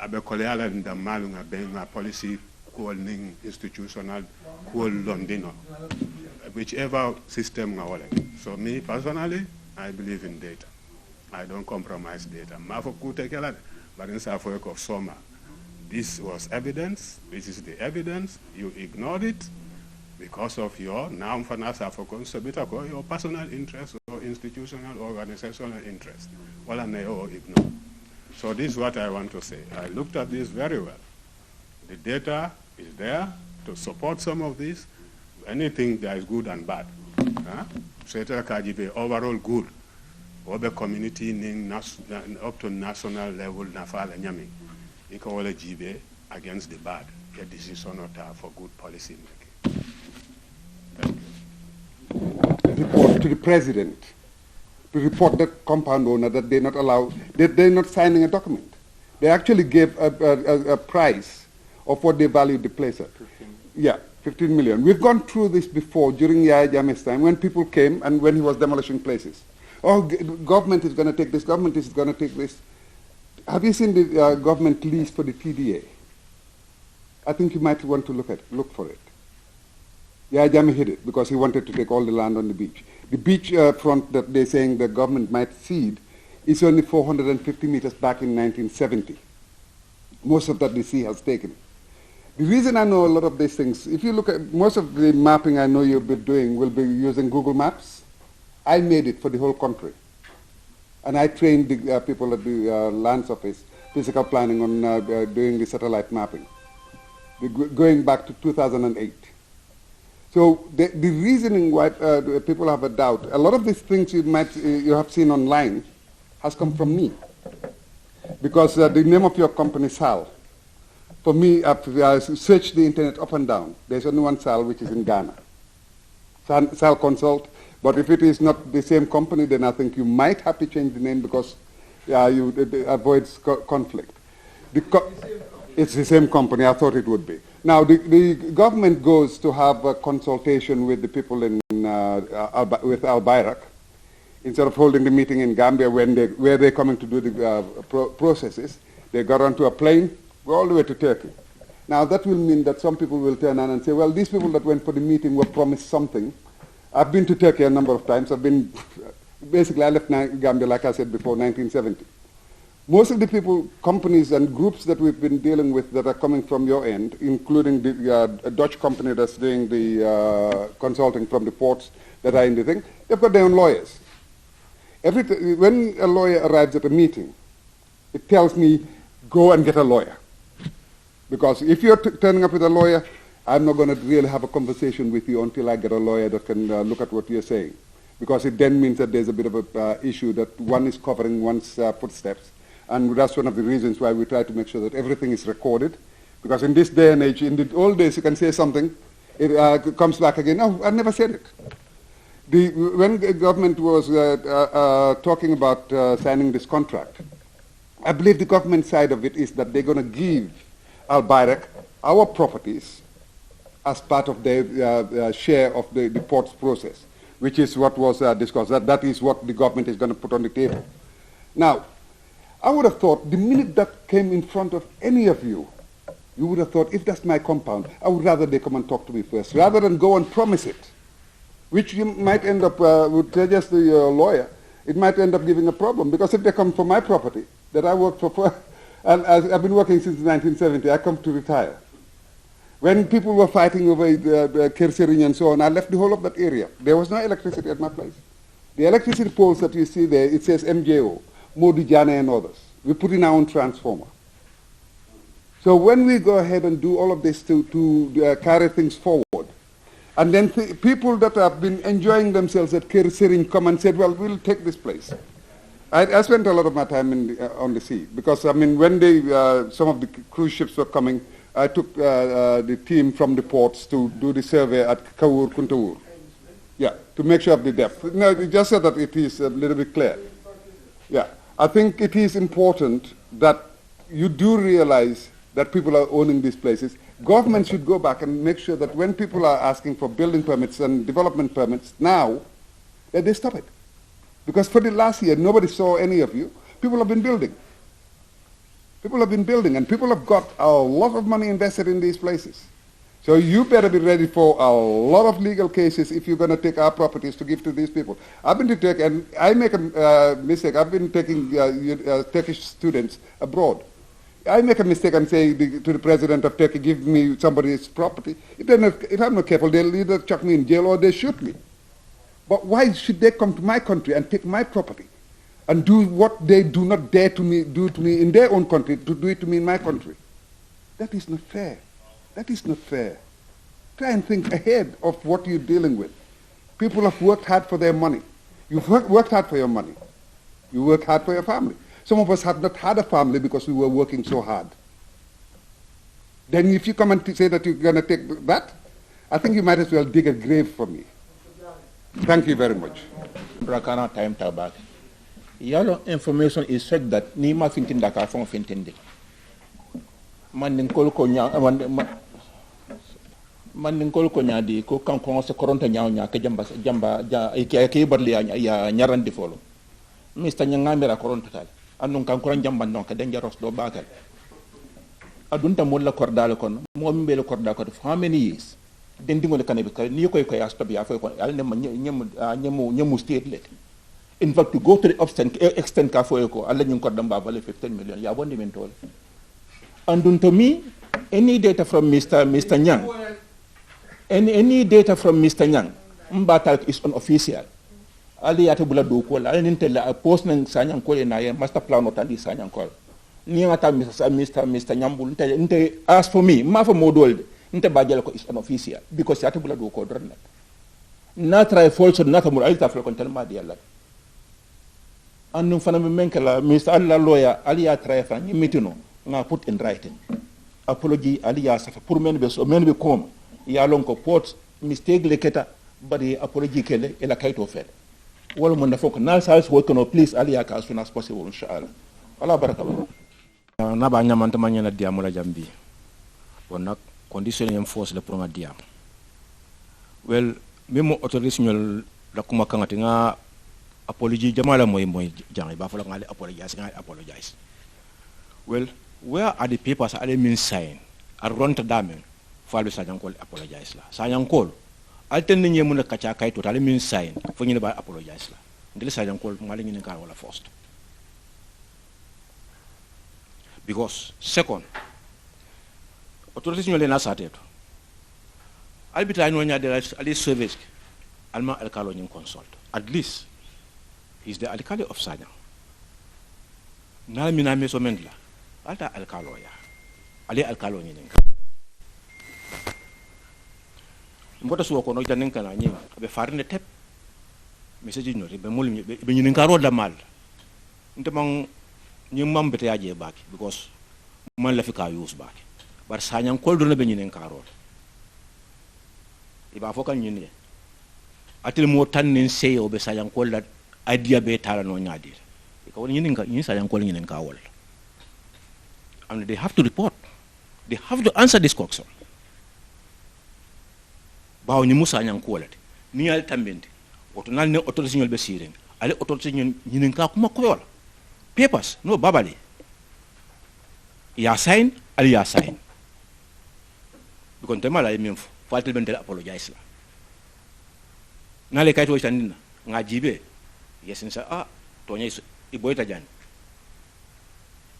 abe koleala nda malunga benga policy call ning institutional call Londino. Whichever system nga wale. So me personally, I believe in data. I don't compromise data. Mafo kute kela, but in Safo of Soma. This was evidence. This is the evidence. You ignored it because of your your personal interest or institutional organizational interest. Well, I ignore. So this is what I want to say. I looked at this very well. The data is there to support some of this. Anything that is good and bad. Overall good. Other community up to national level nafala nyami. Ikawale GPA against the bad. A decision for good policy making. Thank you. Report to the president to report that compound owner that they're not allowed, that they're not signing a document. They actually gave a price of what they valued the place at. 15 million. We've gone through this before during Yahya Jammeh's time when people came and when he was demolishing places. Oh, government is going to take this, government is going to take this. Have you seen the government lease for the TDA? I think you might want to look for it. Yahya Jammeh hid it because he wanted to take all the land on the beach. The beach front that they're saying the government might cede is only 450 meters back in 1970. Most of that the sea has taken. The reason I know a lot of these things, if you look at most of the mapping I know you'll be doing will be using Google Maps. I made it for the whole country. And I trained the people at the Lands Office, physical planning on doing the satellite mapping, going back to 2008. So the reasoning why people have a doubt, a lot of these things you have seen online has come from me. Because the name of your company, Sal, for me, I've searched the internet up and down. There's only one Sal, which is in Ghana. Sal Consult. But if it is not the same company, then I think you might have to change the name because it avoids conflict. It's the same company. I thought it would be. Now, the government goes to have a consultation with the people with Al Bayrak instead of holding the meeting in Gambia where they're coming to do the processes. They got onto a plane, go all the way to Turkey. Now, that will mean that some people will turn around and say, well, these people that went for the meeting were promised something. I've been to Turkey a number of times. Basically, I left Gambia, like I said before, 1970. Most of the people, companies and groups that we've been dealing with that are coming from your end, including the Dutch company that's doing the consulting from the ports that are in the thing, they've got their own lawyers. When a lawyer arrives at a meeting, it tells me, go and get a lawyer. Because if you're turning up with a lawyer, I'm not going to really have a conversation with you until I get a lawyer that can look at what you're saying. Because it then means that there's a bit of an issue that one is covering one's footsteps. And that's one of the reasons why we try to make sure that everything is recorded. Because in this day and age, in the old days, you can say something, it comes back again. No, I never said it. When the government was talking about signing this contract, I believe the government side of it is that they're going to give Al Bayrak our properties as part of their share of the port's process, which is what was discussed. That is what the government is going to put on the table. Now, I would have thought the minute that came in front of any of you, you would have thought, if that's my compound, I would rather they come and talk to me first, rather than go and promise it, which you might end up, would suggest to your lawyer, it might end up giving a problem, because if they come for my property that I worked for and I've been working since 1970, I come to retire. When people were fighting over the Kersering and so on, I left the whole of that area. There was no electricity at my place. The electricity poles that you see there, it says MJO, Modi Jane and others. We put in our own transformer. So when we go ahead and do all of this to carry things forward, and then people that have been enjoying themselves at Kersering come and said, well, we'll take this place. I spent a lot of my time on the sea because, I mean, when some of the cruise ships were coming, I took the team from the ports to do the survey at Kawur, Kuntawur. Yeah, to make sure of the depth. No, just so that it is a little bit clear. Yeah, I think it is important that you do realize that people are owning these places. Government should go back and make sure that when people are asking for building permits and development permits now, that they stop it. Because for the last year, nobody saw any of you. People have been building. People have been building, and people have got a lot of money invested in these places. So you better be ready for a lot of legal cases if you're going to take our properties to give to these people. I've been to take, and I make a mistake. I've been taking Turkish students abroad. I make a mistake and say to the president of Turkey, give me somebody's property. If I'm not careful, they'll either chuck me in jail or they shoot me. But why should they come to my country and take my property and do what they do not dare to do to me in their own country, to do it to me in my country? That is not fair. That is not fair. Try and think ahead of what you're dealing with. People have worked hard for their money. You've worked hard for your money. You work hard for your family. Some of us have not had a family because we were working so hard. Then if you come and say that you're going to take that, I think you might as well dig a grave for me. Thank you very much. Rakana time tabak. Yellow information is said that Nima Fintin Daka from Fintindi. Mandin konya di ko kan ko se koronta nyawnya ke jamba ke barli ya nyarandi folo mista nyangamira koronta tal annun kan koran jamba non ka denja ros do bakal adunta molla kordal kon mo mbele korda ko how many years den dingol kanabe kal ni koy ya stop ya fay ko al ne nyemu state let in fact to go to the extent ka fo ko alla nyin korda mbaba le 15 million ya bondi men tol andun to me any data from Mr. Nyang. Any data from Mr. Nyang, Mbatal is unofficial. Ali yata bula do ko ali nintela post nang Sanyang ko na master plan otandi Sanyang ko. Ni ngata Mr. Nyambul nte as for me, ma for modol nte bajal ko is unofficial because yata bula do ko dorna. Na try false na tamul ali ta fla kon telma di Allah. Annum fana menkala Mr. Allah lawyer ali ya try fa ni mitino nga put in writing. Apology ali ya safa pour men be so men be kom ya lon ko pot mistake le keta bari apology kele ela kayto fel wala mo na foko na sa so kono please ali ya ka as soon as possible inshallah wala barakallah na ba nyamanta manyana diamula jambi bon nak condition yem force le pour nga diam well memo autorisation la kuma kangati nga apology jamala moy jangi ba fa la nga apologize well where are the papers are mean sign are run to damen for Sanyang call apologize la Sanyang call altern ni mun ka cha kay total mean sign fo ñu ba apologize la ndel Sanyang call ngali ñu ka wala first because second autorisation le na sateto albita no nya de ali service alma alkalo ñu consult at least he's the alkali of Sanyang na mi na measurement la alta alkalo ya ali alkalo ni ninka mbota suwa ko no janen kana ni be farne tep message no be mul be ni ninka ro da mal ndemang ni mambete aje baki because man la fi ka use baki bar Sanyang ko do na be ni ninka ro iba fokan ni ne atil mo tannen seyo be Sanyang ko la idea be tala no nyaadi ko ni ninka ni Sanyang ko ni ninka wol and they have to report. They have to answer this question. Bawo ni Musa Nyang quality. Ni al tambende. Oto nal ne autorisation be siren. Ale autorisation nyinen ka kuma koyol. Papers no babali. Ya sign, ali ya sign. Bikon tema la yemf. Fatel bendel apologize la. Nale kayto tandina nga jibe. Yesin sa tonya iboyta jan.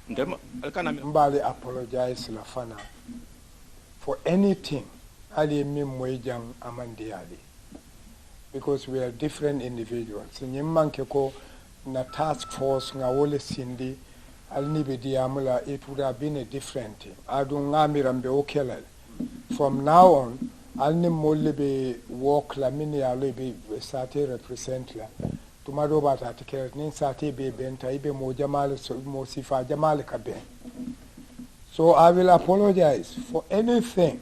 Mbali apologize la fana for anything ali mimwejang amandi ali because we are different individuals nyimmanke ko na task force nga wole sindi alni be diamula it would have been a different thing adu ngamirambe okelal from now on alni molle be work la mini alo be sate represent la tumado bata article nin sate be benta ibe mo jamal so mo sifa jamal ka ben so I will apologize for anything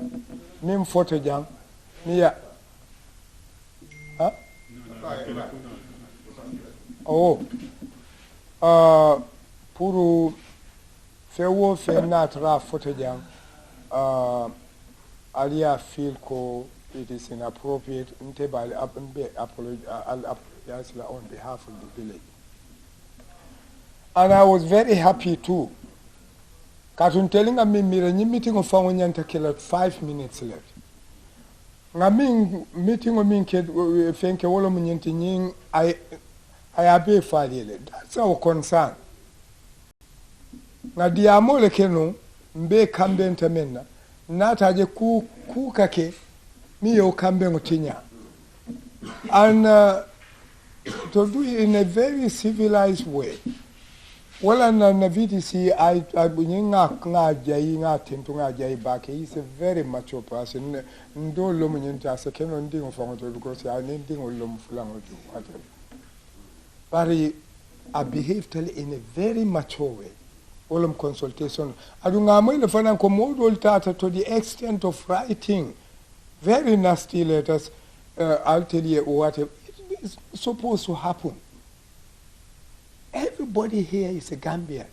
mim photo jang niya pour fe wo fe na tra foto jang alia feel ko it is inappropriate ntebali I'll apologize on behalf of the village. And I was very happy too. Katun telling me meeting of phone nyanta killer 5 minutes left. Ngami meeting of min kid fenke wolo mnyenti nying I abe falile. That's our concern. Na diamo le kenu mbe kambe ntemena nata je ku kake mi yo kambe ngotinya. And to do it in a very civilized way. Well, na VTC, I bring back. He's a very mature person. Ndo lomu nyinta sekeno ndingo fangoto because I ndingo lomu fulango ju whatever. But I behaved in a very mature way. Olum consultation. Adunga mo ile fana komodo tata to the extent of writing very nasty letters. I'll tell you what is supposed to happen. Everybody here is a Gambian.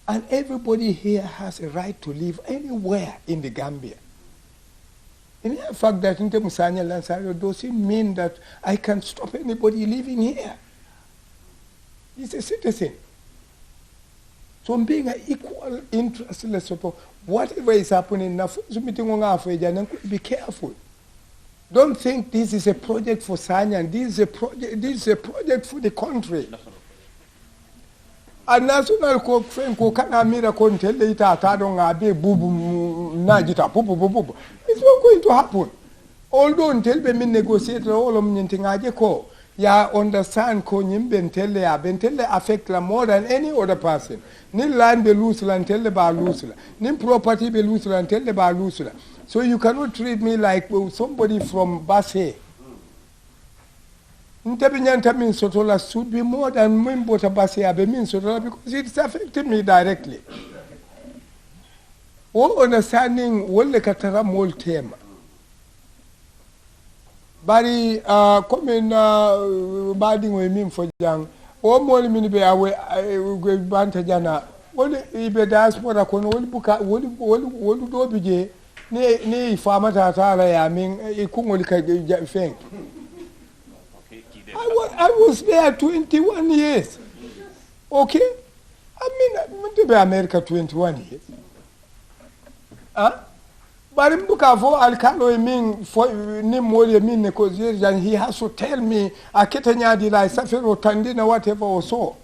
And everybody here has a right to live anywhere in the Gambia. And the fact that in Sanyang Lansario doesn't mean that I can stop anybody living here. He's a citizen. So being an equal interest, whatever is happening now, be careful. Don't think this is a project for Sanyang. This is a project for the country. A national ko kana mira ko ntele ita atado ngabe bubu najita bubu. It's not going to happen. Although ntele me negotiate all of nyinti ngaje ko ya understand ko nyimbe ntele affect la more than any other person. Ni land be lose la ntele ba lose la. Ni property be lose la ntele ba lose la. So you cannot treat me like somebody from Basse. Ntebinyanta means Sotola should be more than Mimbota Basse Abe means Sotola because it's affected me directly. All understanding will the Katara mol tema. Bari coming bading with me for young. All more minibe away bantajana. All ibe diaspora kono will book will do bije. Ni farmer tatara ya ming ikungolika feng. I was there 21 years. Okay? I mean, to America 21 years. But in Bukavo, Alcalo mean for Nimoli mean negotiation, he has to tell me a Ketanya did I suffer or Tandina, whatever or so.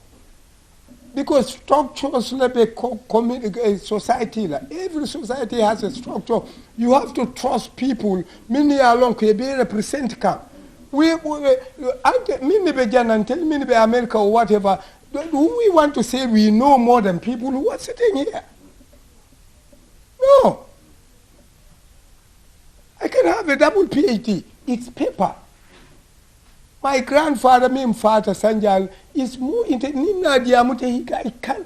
Because structures like a society, every society has a structure. You have to trust people. Many along can be represent camp. We be America or whatever. Do we want to say we know more than people who are sitting here? No. I can have a double PhD. It's paper. My grandfather, me father Sanyang, is more into Nina Diamute.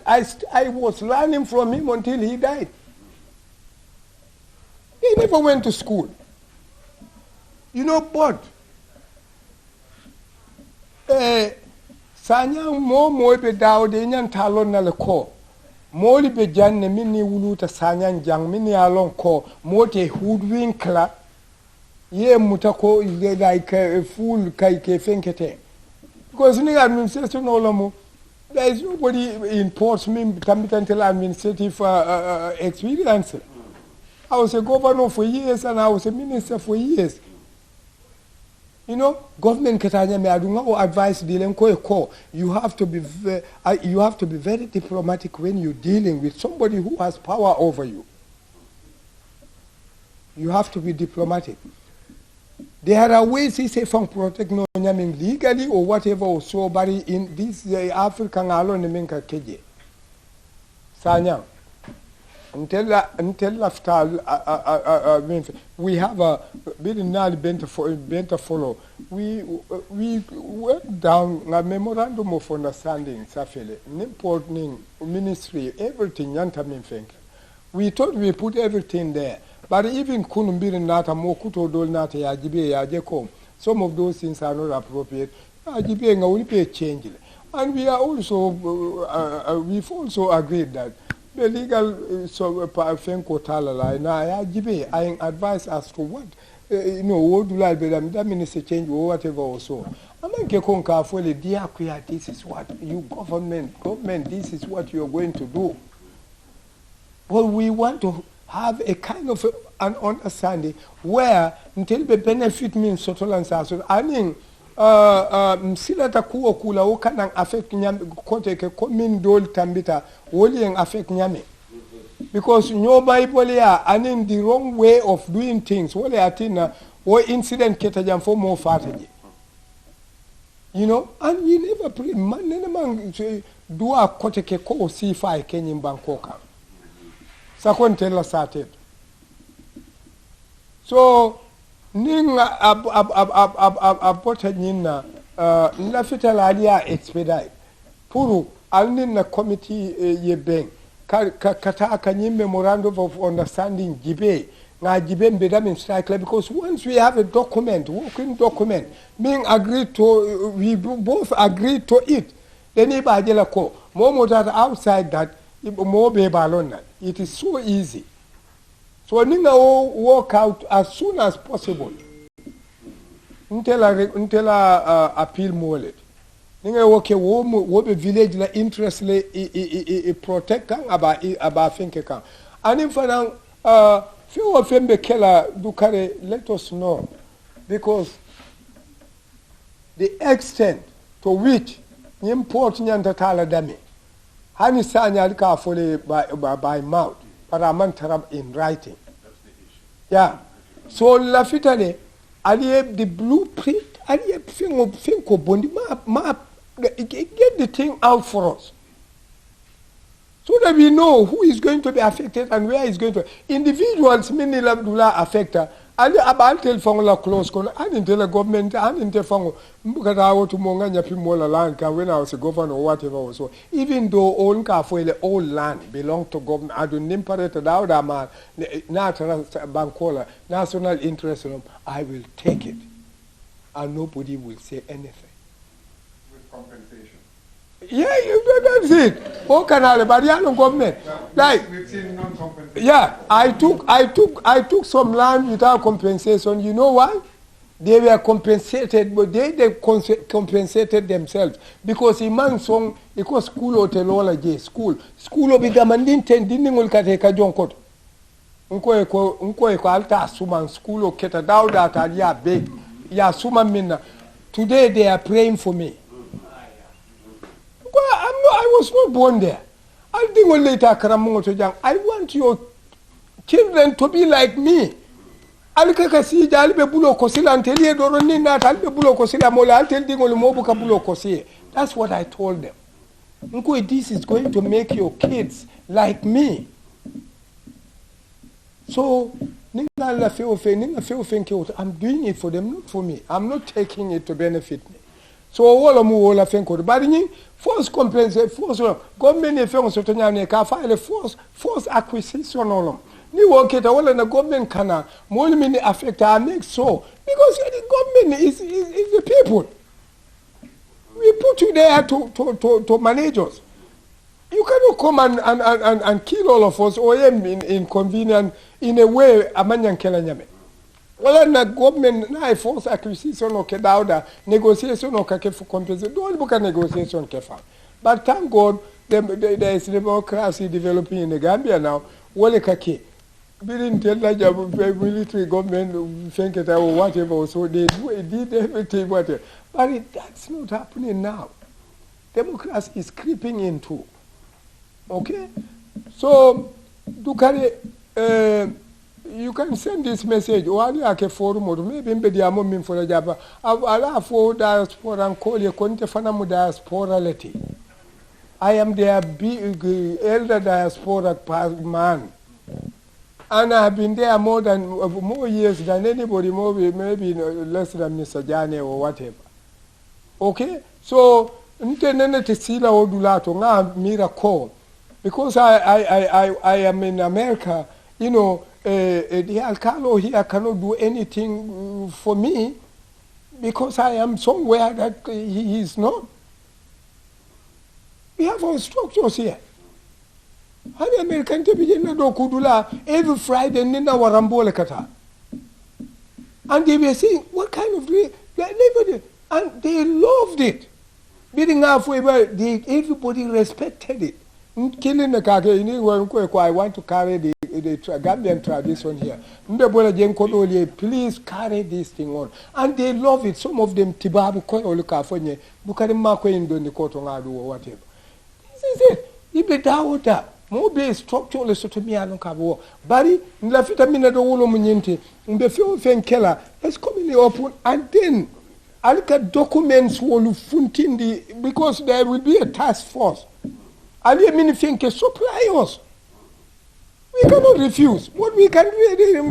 I was learning from him until he died. He never went to school. You know, but Sanyang mo be dawo de nyan talon na le ko. Mo li be janne minni wuluta Sanyang jang minni alon ko mo te hoodwinkla. Ye mutako is like a fool kai ke fenkete. Because in the administration olomo, there is nobody in ports me until administrative experience. I was a governor for years and I was a minister for years. You know, government katanya me adunga advice dealing ko. You have to be very diplomatic when you're dealing with somebody who has power over you. You have to be diplomatic. There are ways he say from protect no nyaming legally or whatever or so, but in this African alone menka keje. Sanyang. Until after we have a bit now bent follow. We went down a memorandum of understanding Safele, import ministry, everything yanta think. We thought we put everything there. But even Kunumbiri Nata Mokuto Dol Nata Yajibe Yajeko, some of those things are not appropriate. Yajibe will be a change. And we are also, we've also agreed that the legal Fenko Talala, and I advise as to what, what do I be that means a change or whatever also. I mean, this is what you government, this is what you're going to do. Well, we want to have a kind of an understanding where until the benefit means total and so I mean, msilata kuo kula ukanang affect nyame kote ke komin dol tambita woli yang affect nyame because no Bible ya anin the wrong way of doing things wole atina wo incident keta jam for more fataje and we never pray man nene man dua kote ke ko si fa kenyim bankoka sakon tella satet so ninga abota nyina la fitala alia expedite puru alnin na committee ye ben kata kanyim memorandum of understanding GPA na GPA mbedam strike because once we have a document working document being agreed to we both agreed to it then ibajela ko more that outside that more be balona it is so easy. So ninga work out as soon as possible. Untela appeal molet. Ninga work wo be village la interest le protect kan aba finke kan. And if few of them be kela dukare let us know because the extent to which import nyanta tala dami hani sanya alika fole by mouth. Paramantaram in writing. Yeah. So lafitale, aliye the blueprint, aliye finko bondi map, get the thing out for us. So that we know who is going to be affected and where is going to. Individuals, many labdula affected. Ali abantel fongo la close kono aninte la government aninte fongo mbukata awo tumonga nyapi mola land ka when I was a governor or whatever also even though all ka foile all land belong to government I don't imparate out that man natural bankola national interest I will take it and nobody will say anything with compensation. Yeah, that's it. What can I government? Like, we've seen non-compensation. Yeah, I took some land without compensation. You know why? They were compensated, but they compensated themselves because iman song because school hotel ola je school obigamandin tendini ngulkate ka jonkot. Unko eko alta suman school oketa dauda ta ya big ya suma minna. Today they are praying for me. Well, I was not born there. I think later I want your children to be like me. Alikakasi jalibe bulo kosila antelie doroni na talibe bulo kosila mola antel dingol mobuka bulo kosie. That's what I told them. This is going to make your kids like me. So I'm doing it for them, not for me. I'm not taking it to benefit me. So all of mu all fenko bari force compensate force government e fengo soto nyane ka file force acquisition olom ni woketa wala na government kana mo mini affect I make so because the government is the people. We put you there to manage us. You cannot come and kill all of us or inconvenient in a way amanyan kela nyame. Well, na government na force acquisition or kedauda negotiation or kake for compensation. Don't book a negotiation kefa. But thank God there is democracy developing in the Gambia now. Wale kake. Didn't tell like military government think it or whatever. So they did everything whatever. But that's not happening now. Democracy is creeping in too. Okay? So Dukare you can send this message or a forum or maybe in for a job. I'll for diaspora and call you Contefanamu diaspora leti. I am their big elder diaspora man. And I have been there more years than anybody, maybe less than Mr. Jane or whatever. Okay? So Ntenene Tesila Odulato nga miracle. Because I am in America, the Alcalo here cannot do anything for me because I am somewhere that he is not. We have our structures here. How the American TV do kudula every Friday nina warambole kata. And they were saying, what kind of and they loved it. Beating halfway, everybody respected it. Killing the kake, I want to carry the Gambian tradition here. Please carry this thing on. And they love it. Some of them, Tibabu, California, Bukarimako in the Kotongadu or whatever. This is it. If the Dawota, more be structural to me, I don't have war. Bari, Lafita Minado Munyenti, the few Fenkela, let's come in the open, and then I'll look at documents will funtindi because there will be a task force. Ali mini think supply us. We cannot refuse. What we can do,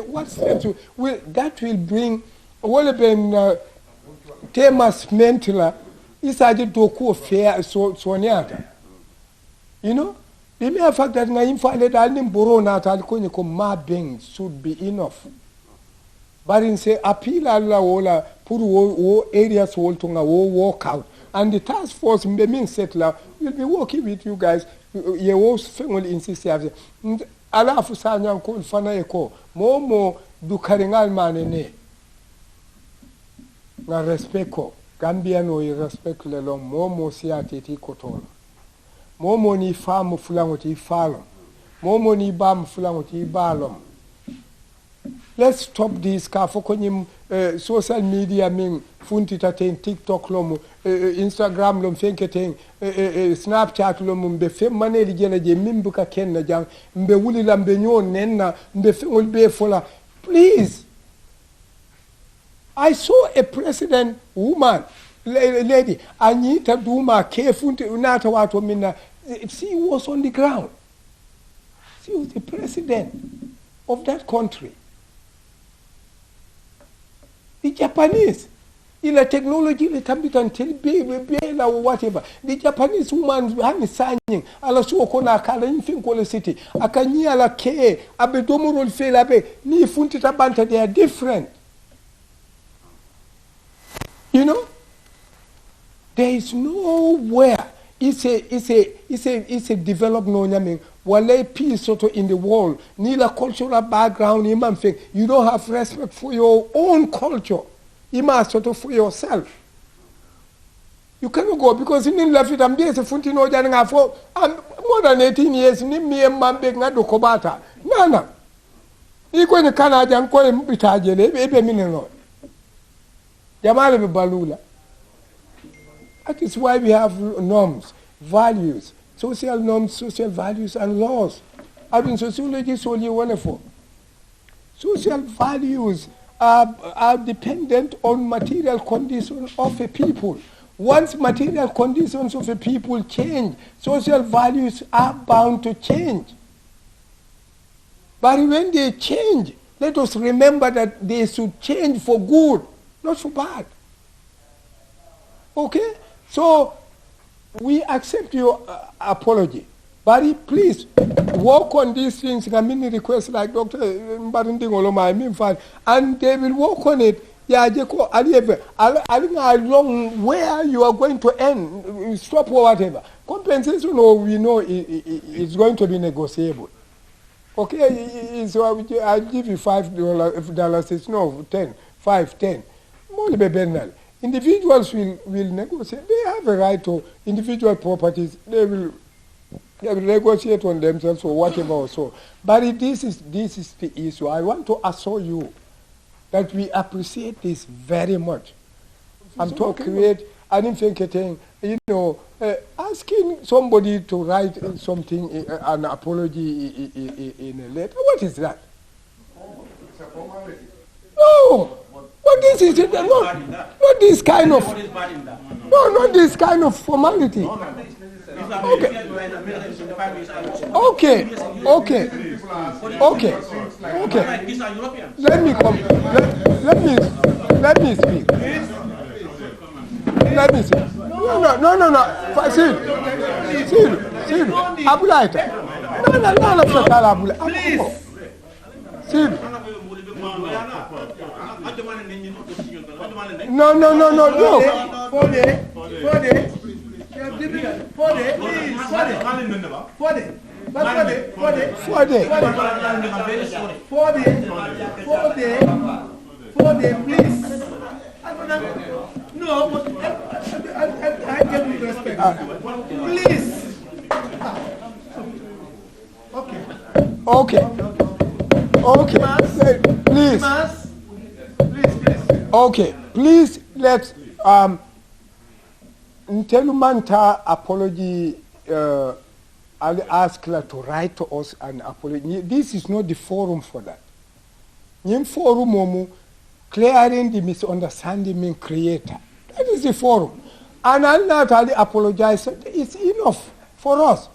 what steps will that will bring temas mentala is a doku fair so you know, the mere fact that na infaled alim borona tal koniko ma beng should be enough. But in say appeal alla wola puru areas woltunga walk out. And the task force mean settler will be working with you guys. Your family insist alafu Sanyang ko fana eko momo du karingal manene na respect ko Gambia no respect le long momo siati ti kotolo momo ni famu fulango ti falom momo ni bam fulango ti balom. Let's stop this kafokonyim social media ming funtita ten TikTok lomu Instagram lom fenketeng Snapchat lomu mbe fem maneli jena je mimbuka kenna jang mbe wuli lambe nyon nenna mbe fengol be fola. Please, I saw a president woman lady Anita Duma kefunti unata watu mina. She was on the ground. She was the president of that country. The Japanese, in the technology, the computer baby or whatever. The Japanese woman, Sanyang, ala suoko na kala infin city. Akanya ala ke, abedomoro felabe, ni funtita banta. They are different. You know, there is nowhere. It's a developed no nyaming. Wale peace soto in the world. Nila cultural background imam thing. You don't have respect for your own culture. Ima soto for yourself. You cannot go because in Lafit and BS Funtino Jananga for more than 18 years, Nimi and Mambek Nado Kobata. Nana. Equal the Canada and call him Bitajele, Ebe Minino. Jamal Balula. That is why we have norms, values, social norms, social values, and laws. I mean, sociology is only wonderful. Social values are dependent on material conditions of a people. Once material conditions of a people change, social values are bound to change. But when they change, let us remember that they should change for good, not for bad. Okay? So, we accept your apology. But please, work on these things. I mean, requests like Dr. Mbarinding Oloma, and they will work on it. Yeah, along where you are going to end, stop or whatever. Compensation, we know it's going to be negotiable. Okay, so I'll give you $5. It's no 10, 5, 10. More be individuals will negotiate. They have a right to individual properties. They will negotiate on themselves or whatever or so. But this is the issue. I want to assure you that we appreciate this very much. I'm talking create anything, you know, asking somebody to write something, an apology in a letter. What is that? It's a formality. No. But this is it. Not this kind of. No, not this kind of formality. Okay. Let me come. Let me speak. Let me speak. No. Sid. Abulaita. No. Please. Sid. No. please. No, but I get with respect. Please. Okay. Please. Please. Okay, please let's Ntelumanta apology. I'll ask her to write to us an apology. This is not the forum for that. In forum momu clearing the misunderstanding mean creator. That is the forum. And I'll not only apologize. It's enough for us.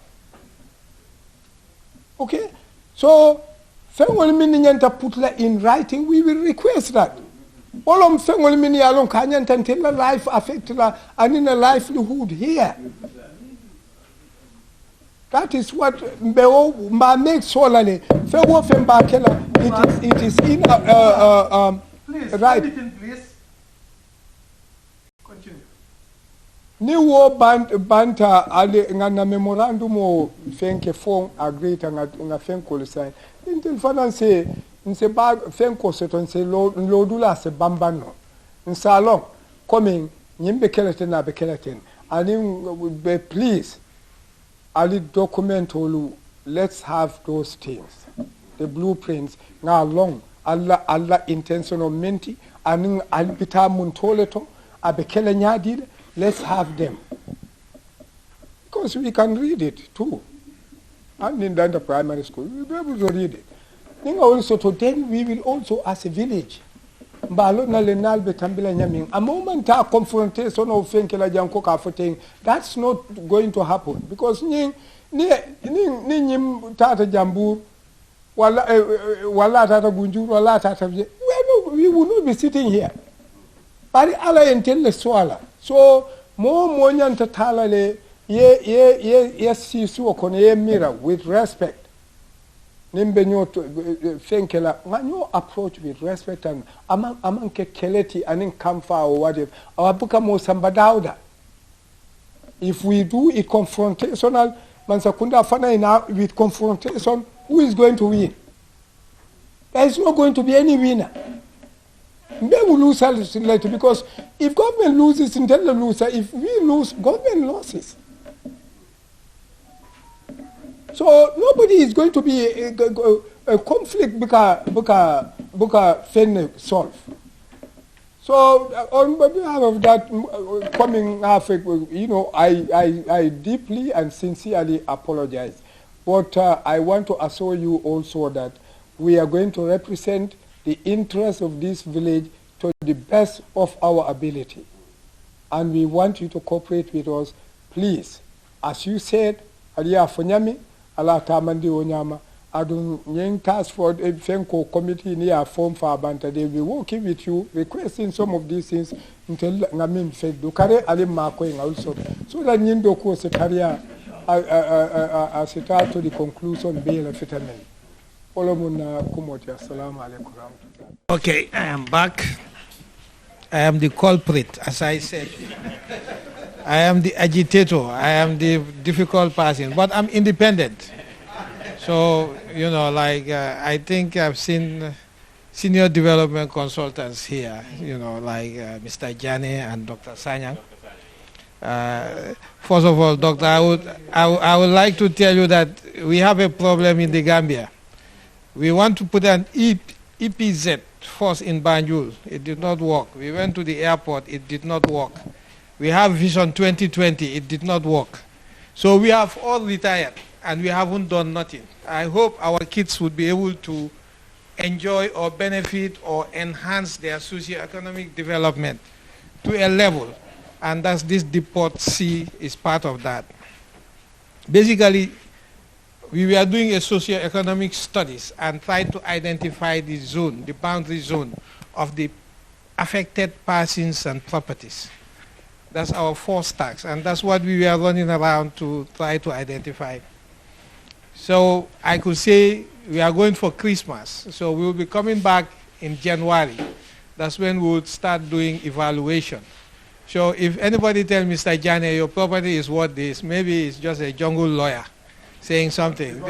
Okay? So, fengol mininyanta putla in writing, we will request that. All fengol mini along kanyanta until the life affect la and in a livelihood here. That is what Mbeo make solely. Fego Fembakela, it is in please, right. Please. Continue. Niwo banta ale ngana memorandum o fenke fon agree nga fenko le sai. Intel finance nse ba fenko seton se lodula se bambano. Nsalon coming nyimbe keleten na be keleten. Ani please Ali document olu, let's have those things. The blueprints nga long alla intentional menti aning albita muntoleto abekele nyadid, let's have them. Because we can read it too. And in the primary school, we'll be able to read it. Then also then we will also as a village. Mbalo na lenal betambila nyaming. A moment of confrontation of fenkela janko kafoting, that's not going to happen because ni nyim tata jambu wala tata bunjur wala tata we will not be sitting here. Bari ala entelle swala. So mo nyanta tala le ye sisu okone ye mira with respect. Nimbe nyoto fenkela nganyo approach with respect and among keleti and kamfa or whatever. Awabuka mo sambadauda. If we do it confrontational, mansakunda fana ina with confrontation, who is going to win? There is not going to be any winner. They will lose later because if government loses, Intel loses. If we lose, government loses. So nobody is going to be a conflict buka fen solve. So on behalf of that coming half, I deeply and sincerely apologize. But I want to assure you also that we are going to represent the interests of this village to the best of our ability. And we want you to cooperate with us, please. As you said, Aliya Fonyami, ala tamandi onyama adun nyeng task for a fenko committee near form for abanta they will be working with you requesting some of these things until ngamin fed do kare ali mako also so that nyindo ko se career to the conclusion bail fitamen olomuna kumoti assalamu alaikum. Okay, I am back. I am the culprit, as I said. I am the agitator. I am the difficult person, but I'm independent. So, I think I've seen senior development consultants here, like Mr. Jani and Dr. Sanyang. First of all, Doctor, I would like to tell you that we have a problem in the Gambia. We want to put an EPZ force in Banjul. It did not work. We went to the airport. It did not work. We have Vision 2020, it did not work. So we have all retired and we haven't done nothing. I hope our kids would be able to enjoy or benefit or enhance their socio-economic development to a level, and that's this Deport C is part of that. Basically, we were doing a socio-economic studies and tried to identify the zone, the boundary zone of the affected persons and properties. That's our first task, and that's what we were running around to try to identify. So I could say we are going for Christmas. So we will be coming back in January. That's when we would start doing evaluation. So if anybody tells Mr. Jane your property is worth this, maybe it's just a jungle lawyer saying something.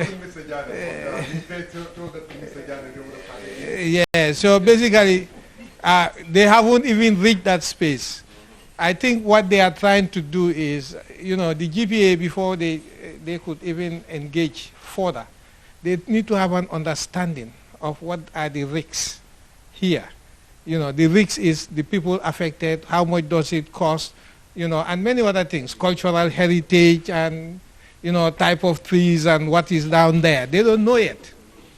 Yeah, so basically, they haven't even reached that space. I think what they are trying to do is, you know, the GPA, before they could even engage further, they need to have an understanding of what are the risks here. You know, the risk is the people affected, how much does it cost, you know, and many other things, cultural heritage and, you know, type of trees and what is down there. They don't know yet.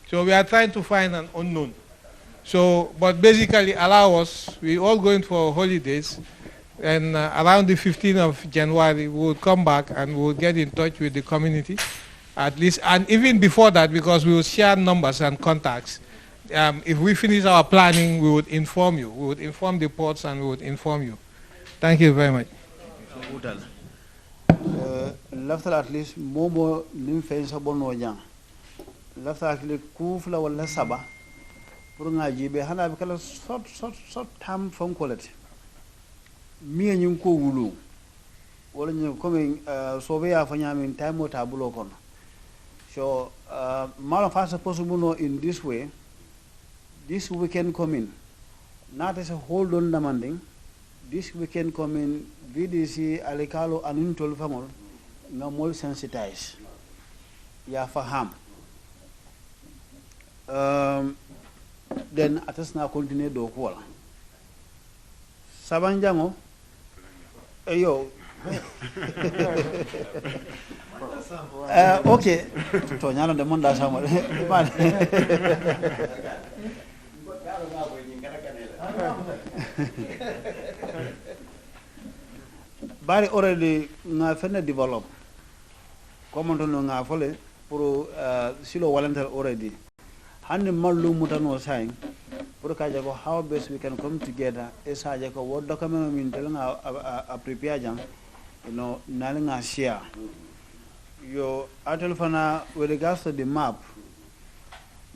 So we are trying to find an unknown. So, but basically allow us, we're all going for holidays, and around the 15th of January, we will come back and we will get in touch with the community, at least, and even before that, because we will share numbers and contacts. If we finish our planning, we would inform you. We would inform the ports and we would inform you. Thank you very much. Lafta at least momo nim fen sa bonno jang. Lafta at least kufla wala saba. Pour nga jibe hana be kala sort tam from quality. Mi ñu ko wulu. Wala ñu comme sobe ya fanya min time o tabulo kono. So mala fast possible no in this way. This weekend coming, not as a hold on demanding. This weekend coming, VDC alikalo anintol famol nga more sensitized. Ya faham. Then atas na continue do kuala. Sabanjango, ayo. Okay, to nyalo demanda sama. Bari already nga fene develop. Comment on nga fole pour silo volunteer already. Hande mallu mutano saying pour kaja ko how best we can come together esaje ko what document min tel nga a prepare jang, you know, nal nga share. Yo atel fana with regards to the map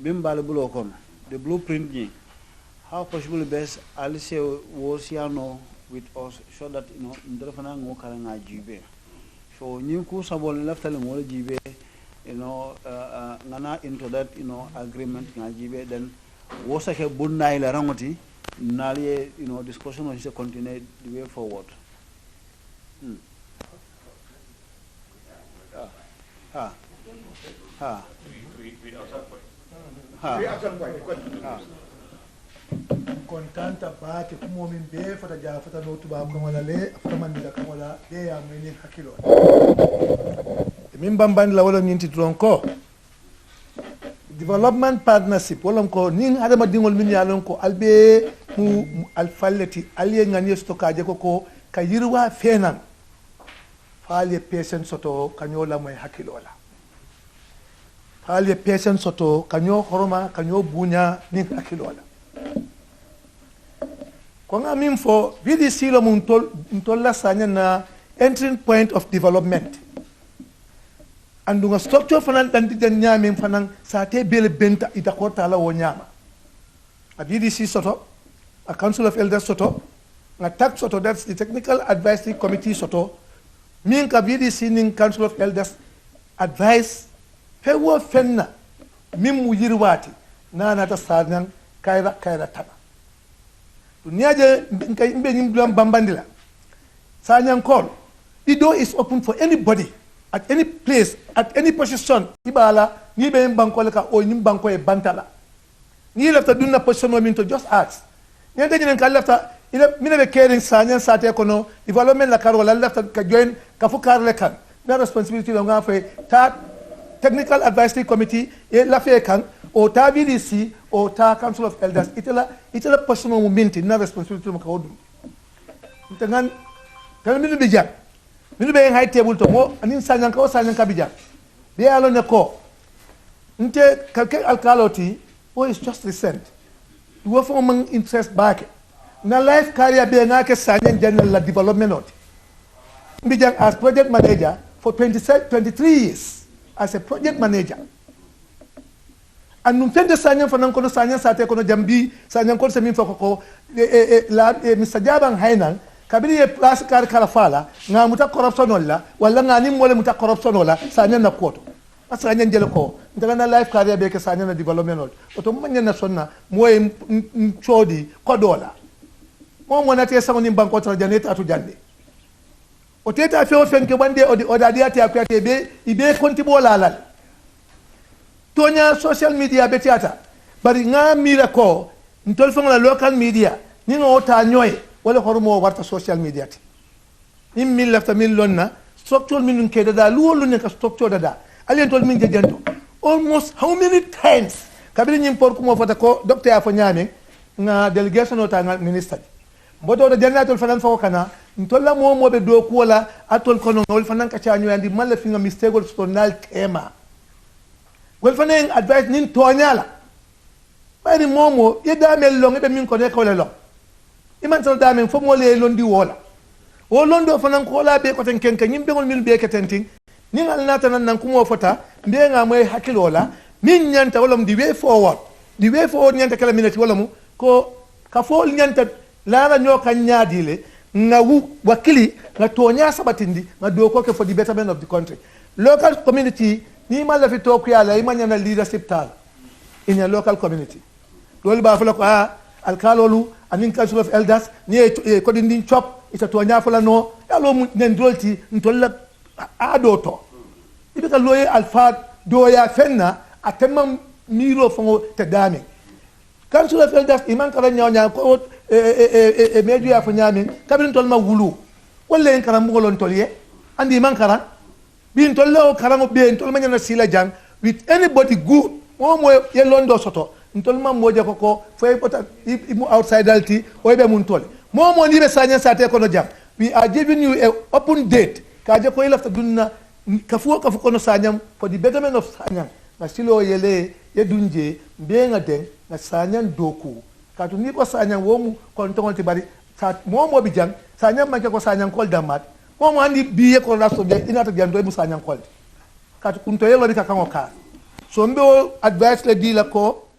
bimbal bulo kono the blueprint ni how possible best alice was yano with us so that, you know, ndere fana ngo kala nga jibe so nyi ku sabol leftal mo jibe, you know, ngana into that, you know, agreement nga jibe, then wosa ke bunna ila rangoti nali, you know, discussion on should continue the way forward. Contanta bate como min be fata ja fata no tuba ko wala le fata man dila ko wala de ya min hakilo min bamban la wala nyinti tronko development partnership wala ko nin adama dingol min ya lon ko albe mu alfalleti aliye ngani stokaje ko ka yirwa fenan faale patient soto kanyola moy hakilo la faale patient soto kanyo horoma kanyo bunya nin hakilo la ko nga min fo VDC lo mun tol la sanya na entering point of development andu nga structure fanan dan di den nyame fanan sa te bele benta ida ko tala wo nyama a VDC soto a council of elders soto nga tak soto, that's the technical advisory committee soto min ka VDC nin council of elders advice fe wo fenna min mu yirwati nana ta sarnan kaira taba niaje nkay mbe nyim duam bambandila Sanyang call the door is open for anybody at any place at any position ibala ni be banko le ka o ni banko e bantala ni lafta dunna position mo min to just ask ni de nyen ka lafta ina mina be caring Sanyang sate kono development la karo la lafta ka join ka fu kar le kan na responsibility lo nga fe ta technical advisory committee e la fe kan o ta VDC o ta council of elders itala personal moment na responsibility mo ka odum ntangan tan minu be jam minu be high table to mo anin Sanyang ka bijam be alo ne ko nte kalke alkaloti o is just recent do for man interest back na life career be na ke Sanyang general development not bijam as project manager for 23 years as a project manager. And nous faisons Sanyang fanan Sanyang sate kono jambi Sanyang kono semin foko la Mr. Jabang Hainan kabiri ye place kar kala fala nga muta corruption wala wala nga ni mole muta corruption wala sanya na koto sanya njele ko ndaga na life career be ke sanya na development oto mo nyana sonna moy chodi ko dola mo mo na te sango ni banko tra janeta atu jande o teta fe o fenke bande o dadi ati akwate be ibe konti bola tonya social media be tiata bari nga mira ko ntol fanga local media ni no ta nyoy wala hormo warta social media ti nim min lafta min lonna structure min ke da luwolu ne ka structure da ali ntol min jejento almost how many times kabiri nyim por ko mo fata ko docteur afo nyame nga delegation o ta nga minister mbodo da jannatul fanan fa kana ntolla mo be do ko wala atol kono ngol fanan ka cha nyoyandi malla fi nga mistake gol stonal tema gol fanen advice nin tonyala bari momo ye damel lo ngebe min ko ne ko le lo iman tan damen fo mo le londi wola o londo fanan ko la be ko ten ken ken yimbe ngol min be ketenting ni ngal nata nan ko mo fota be nga moy hakilola min nyanta wala di way forward nyanta kala minati wala mu ko ka fo nyanta la nyo kan nyaadile nga wakili nga tonya sabatindi nga do ko ke for the betterment of the country local community ni mala fi to ku yala imanya na leadership tal in a local community dole ba fala ko alkalolu anin council of elders ni ko din chop ita tonya fala no yalo mu nen dolti ntolla adoto ibe ka loye alfa do ya fenna atemam miro fongo te dame council of elders iman kala nyawnya ko meju ya fo nyami kabin tol ma wulu wala en karam ngolon tol ye andi man karan bin tol lo karam be tol ma nyana sila jang with anybody good mo ye londo soto ntol ma moja ko fay pota imu outsiderity o be mun tol mo ni be sanya sate ko no jam we are giving you a open date ka je ko ilafta dunna kafu ko no sanyam for the betterment of sanyam na silo yele ye dunje be nga den na sanyam doku katu ni ko sanyam wo mu kon to konti bari sa mo bi jang sanyam ma ko sanyam kol damat mo andi biye ko raso be inata jam do mu sanyam kol katu kunto yelo di ka kango ka so mbe advice le di la ko